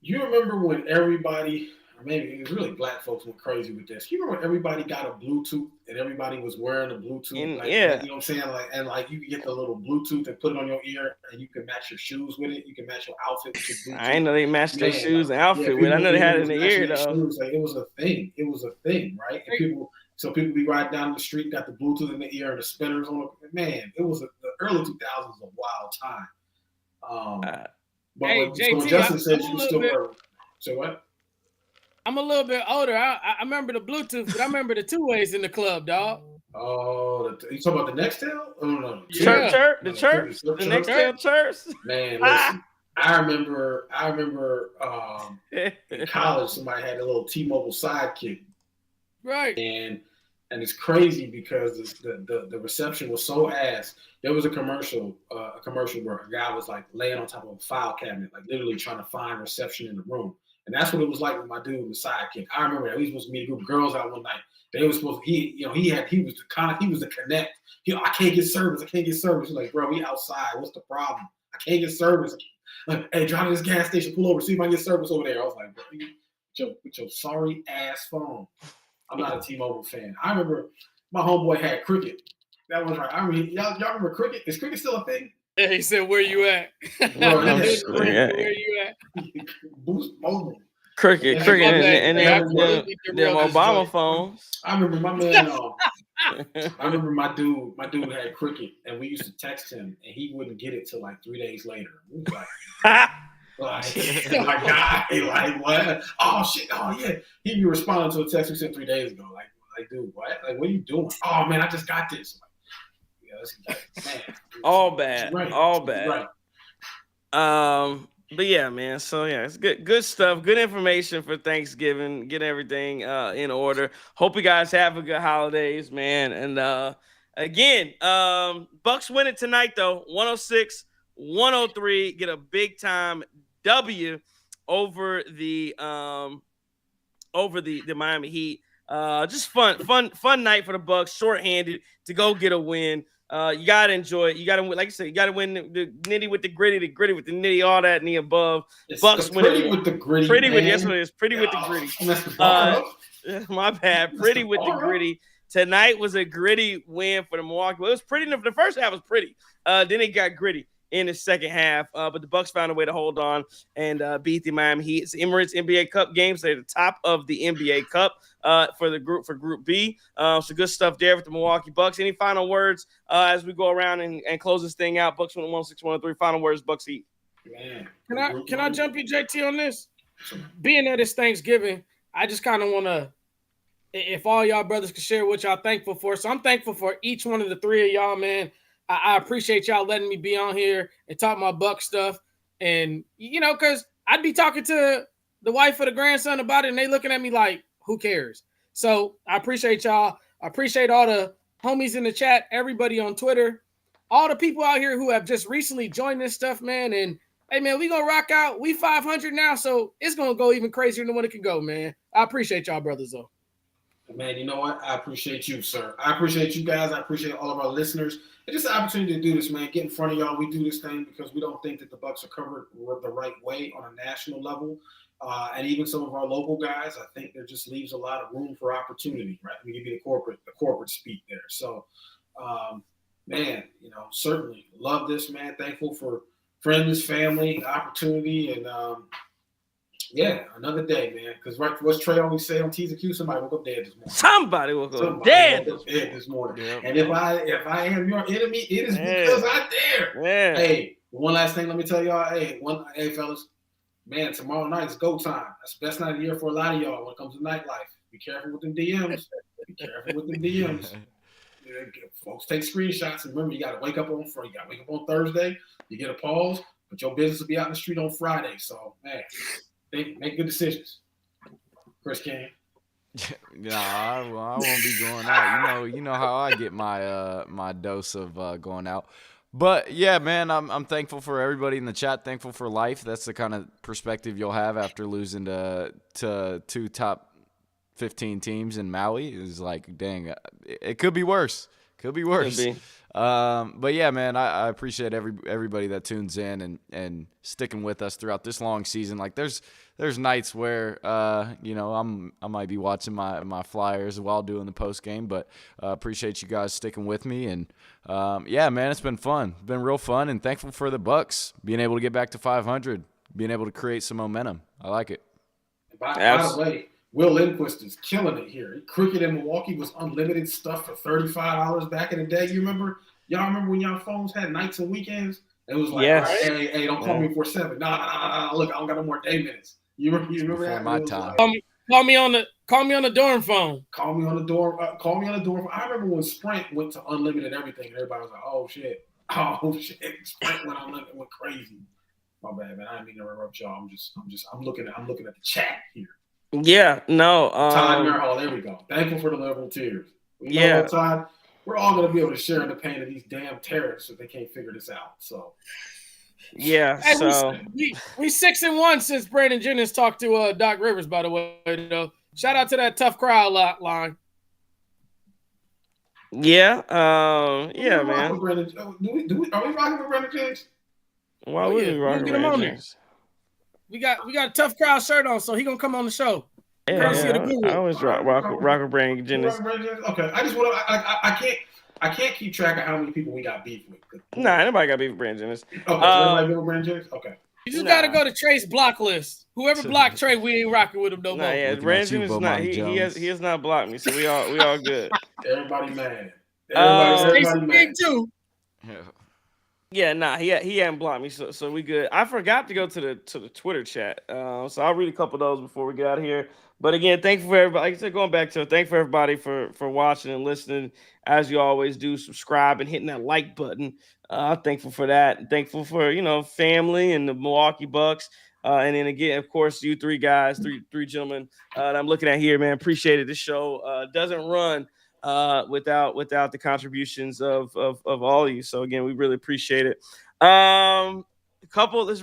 You remember when everybody, or maybe it was really black folks went crazy with this. You remember when everybody got a Bluetooth and everybody was wearing a Bluetooth? You know what I'm saying? Like, and like you can get the little Bluetooth and put it on your ear, and you can match your shoes with it. You can match your outfit with your Bluetooth. I didn't know they matched their shoes and outfit with. I know they had it in the ear though. Like, it was a thing. It was a thing, right? And So people be riding down the street, got the Bluetooth in the ear and the spinners on. Man, it was the early 2000s was a wild time. But Hey, when, so when JT, Justin said I'm you a still little bit- were, say what? I'm a little bit older. I remember the Bluetooth, but I remember the two ways in the club, dog. Oh, you talking about the Nextel? Oh no, Yeah. The church, the Nextel church. Man, listen, I remember in college somebody had a little T-Mobile Sidekick, Right. and it's crazy because the reception was so ass. There was a commercial where a guy was like laying on top of a file cabinet, like literally trying to find reception in the room. And that's what it was like with my dude, the Sidekick. I remember that we were supposed to meet a group of girls out one night. They were supposed to, he was the connect. I can't get service. He's like, bro, we outside. What's the problem? I can't get service. Like, hey, drive to this gas station, pull over, see if I can get service over there. I was like, bro, with your sorry ass phone. I'm not a T-Mobile fan. I remember my homeboy had Cricket. That was right. I mean, y'all remember Cricket? Is Cricket still a thing? Yeah, he said, "Where you at?" Bro, Where you at? Boost Mobile. Cricket, and them Obama phones. I remember my man. I remember my dude had Cricket, and we used to text him, and he wouldn't get it till like 3 days later. We was like, guy, what? Oh shit! Oh yeah, he be responding to a text we sent 3 days ago. Like, dude, what? Like, what are you doing? Oh man, I just got this. Man, all bad. Right. But yeah, man. So yeah, it's good stuff. Good information for Thanksgiving. Get everything in order. Hope you guys have a good holidays, man. And again, Bucks win it tonight though. 106-103. Get a big time W over the Miami Heat. Just fun night for the Bucks. Short-handed to go get a win. You gotta enjoy it. You gotta, like I said, you gotta win the nitty with the gritty with the nitty, all that and the above. It's Bucks the winning with the gritty. Pretty man. with yes, what it is. Pretty with the gritty. My bad. Pretty with the gritty. Tonight was a gritty win for the Milwaukee. Well, it was pretty. The first half was pretty. Then it got gritty in the second half. But the Bucks found a way to hold on and beat the Miami Heat. It's the Emirates NBA Cup game, so they're at the top of the NBA Cup for Group B. So good stuff there with the Milwaukee Bucks. Any final words as we go around and close this thing out? Bucks win 106-103. Final words, Bucks Heat. Man. Can I jump you, JT, on this? Being that it's Thanksgiving, I just kind of want to, if all y'all brothers could share what y'all thankful for. So I'm thankful for each one of the three of y'all, man. I appreciate y'all letting me be on here and talk my Buck stuff. And, because I'd be talking to the wife or the grandson about it, and they looking at me like, who cares? So I appreciate y'all. I appreciate all the homies in the chat, everybody on Twitter, all the people out here who have just recently joined this stuff, man. And, hey, man, we going to rock out. We 500 now, so it's going to go even crazier than what it can go, man. I appreciate y'all brothers, though. Man, you know what? I appreciate you, sir. I appreciate you guys. I appreciate all of our listeners. It's just an opportunity to do this, man. Get in front of y'all. We do this thing because we don't think that the Bucks are covered the right way on a national level. And even some of our local guys, I think there just leaves a lot of room for opportunity, right? We give you the corporate speak there. So, man, certainly love this, man. Thankful for friends, family, opportunity, and yeah, another day, man. Because what's Trey always say on T's and Q? Somebody woke up dead this morning. Somebody woke up dead this morning. Yep. And if I am your enemy, it is because I dare. Yeah. Hey, one last thing, let me tell y'all. Hey, fellas, man, tomorrow night is go time. That's the best night of the year for a lot of y'all when it comes to nightlife. Be careful with them DMs. Yeah, folks take screenshots, and remember, you got to wake up on Friday. You got to wake up on Thursday. You get a pause, but your business will be out in the street on Friday. So, man. Make good decisions. Chris King. No, I won't be going out. You know how I get my dose of going out. But yeah, man, I'm thankful for everybody in the chat. Thankful for life. That's the kind of perspective you'll have after losing to two top 15 teams in Maui. Is like, dang, it could be worse. Could be worse. Could be. But yeah, man, I appreciate everybody that tunes in and sticking with us throughout this long season. Like there's nights where I might be watching my Flyers while doing the post game, but appreciate you guys sticking with me. And yeah, man, it's been fun. It's been real fun, and thankful for the Bucks being able to get back to 500, being able to create some momentum. I like it. By the way, Will Lindquist is killing it here. Cricket in Milwaukee was unlimited stuff for $35 back in the day. You remember? Y'all remember when y'all phones had nights and weekends? It was like, Yes. hey, don't call me before 7. Nah. Look, I don't got no more day minutes. You remember that? My time. Like, Call me on the dorm phone. Call me on the dorm. I remember when Sprint went to unlimited everything, and everybody was like, "Oh shit, Sprint went unlimited, went crazy." My bad, man. I didn't mean to interrupt y'all. I'm looking at the chat here. Yeah, no. Todd Merhall, there we go. Thankful for the liberal tears. You know what, Todd? We're all going to be able to share in the pain of these damn terrorists if they can't figure this out. So, yeah. Hey, So we 6-1 since Brandon Jennings talked to Doc Rivers. By the way, though, shout out to that tough crowd line. yeah, yeah, man. are we rocking with Brandon Jennings? Why would we rock get him on there? We got a tough crowd shirt on, so he gonna come on the show. Yeah, I always rock with Brandon Jennings. Okay, I just want to. I can't keep track of how many people we got beef with. Nah, anybody got beef with Brandon Jennings. Okay, so everybody beef with Brandon Jennings. Okay. You just gotta go to Trey's block list. Whoever blocked Trey, we ain't rocking with him no more. Nah, yeah, Brandon Jennings is not. He has not blocked me, so we all good. Everybody mad. Everybody mad too. Yeah, nah, he hadn't blocked me, so we good. I forgot to go to the Twitter chat, so I'll read a couple of those before we get out of here. But again, thank you for everybody. Like I said, going back to it, thank you for everybody for watching and listening, as you always do. Subscribe and hitting that like button. I'm thankful for that. Thankful for family and the Milwaukee Bucks, and then again, of course, you three guys, three gentlemen that I'm looking at here, man. Appreciate it. This show doesn't run without the contributions of all of you. So again, we really appreciate it. Let's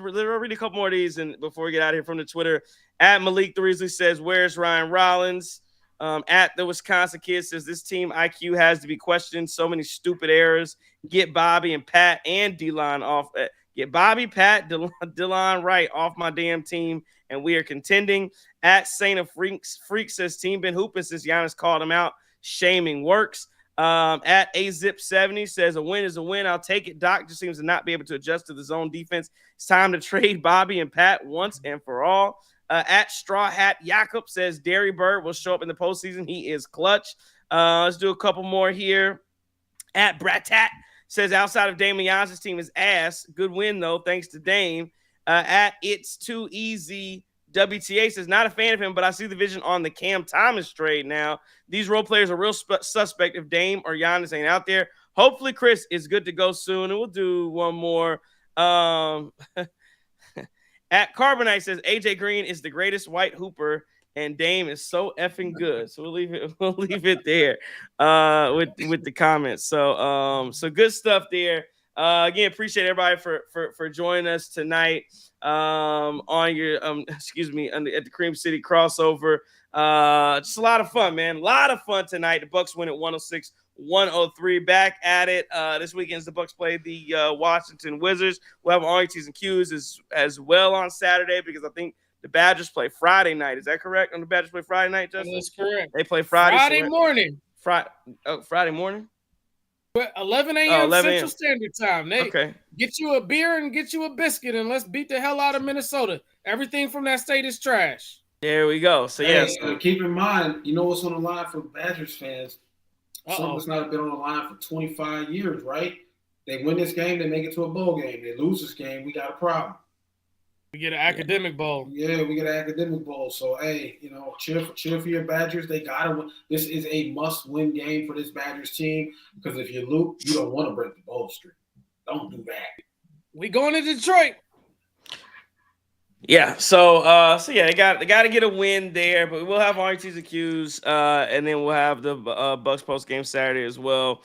read a couple more of these and before we get out of here from the Twitter. At Malik Threesley says, "Where's Ryan Rollins?" At the Wisconsin Kid says, "This team IQ has to be questioned. So many stupid errors. Get Bobby and Pat and D-line off. Get Bobby, Pat, D-line right off my damn team, and we are contending." At Saint of Freak says, "Team been hooping since Giannis called him out. Shaming works." At AZip70 says, "A win is a win. I'll take it. Doc just seems to not be able to adjust to the zone defense. It's time to trade Bobby and Pat once and for all." At Straw Hat Jakob says, "Derry Bird will show up in the postseason. He is clutch." Let's do a couple more here. At Bratat says, "Outside of Damen Lillard, this team is ass. Good win, though, thanks to Dame." At It's Too Easy WTA says, "Not a fan of him, but I see the vision on the Cam Thomas trade now. These role players are real suspect if Dame or Giannis ain't out there. Hopefully Chris is good to go soon." And we'll do one more. At Carbonite says, "AJ Green is the greatest white hooper, and Dame is so effing good." So we'll leave it there with the comments. So good stuff there. Again, appreciate everybody for joining us tonight on your at the Cream City crossover. Just a lot of fun, man. A lot of fun tonight. The Bucks win at 106-103. Back at it. This weekend, the Bucks play the Washington Wizards. We'll have all T's and Q's as well on Saturday because I think the Badgers play Friday night. Is that correct? On the Badgers play Friday night, Justin? That's correct. They play Friday morning. Friday morning? 11 a.m. Central Standard Time. Okay. Get you a beer and get you a biscuit, and let's beat the hell out of Minnesota. Everything from that state is trash. There we go. So, yes. Keep in mind, you know what's on the line for Badgers fans? Something that's not been on the line for 25 years, right? They win this game, they make it to a bowl game. They lose this game, we got a problem. We get an academic bowl. Yeah, we get an academic bowl. So, hey, cheer for your Badgers. They got to win. This is a must-win game for this Badgers team because if you lose, you don't want to break the bowl streak. Don't do that. We going to Detroit. Yeah, so yeah, they got to get a win there, but we'll have RTs and Qs, and then we'll have the Bucks post game Saturday as well.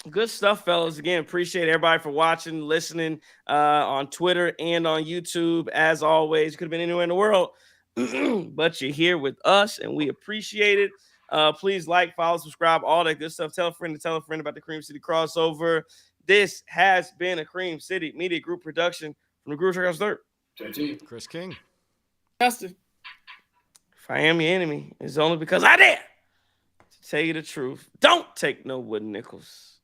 Good stuff, fellas. Again, appreciate everybody for watching, listening on Twitter and on YouTube. As always, could have been anywhere in the world, but you're here with us, and we appreciate it. Please like, follow, subscribe, all that good stuff. Tell a friend about the Cream City crossover. This has been a Cream City Media Group production from the Group House Dirt. JT. Chris King. Justin. If I am your enemy, it's only because I dare to tell you the truth. Don't take no wooden nickels.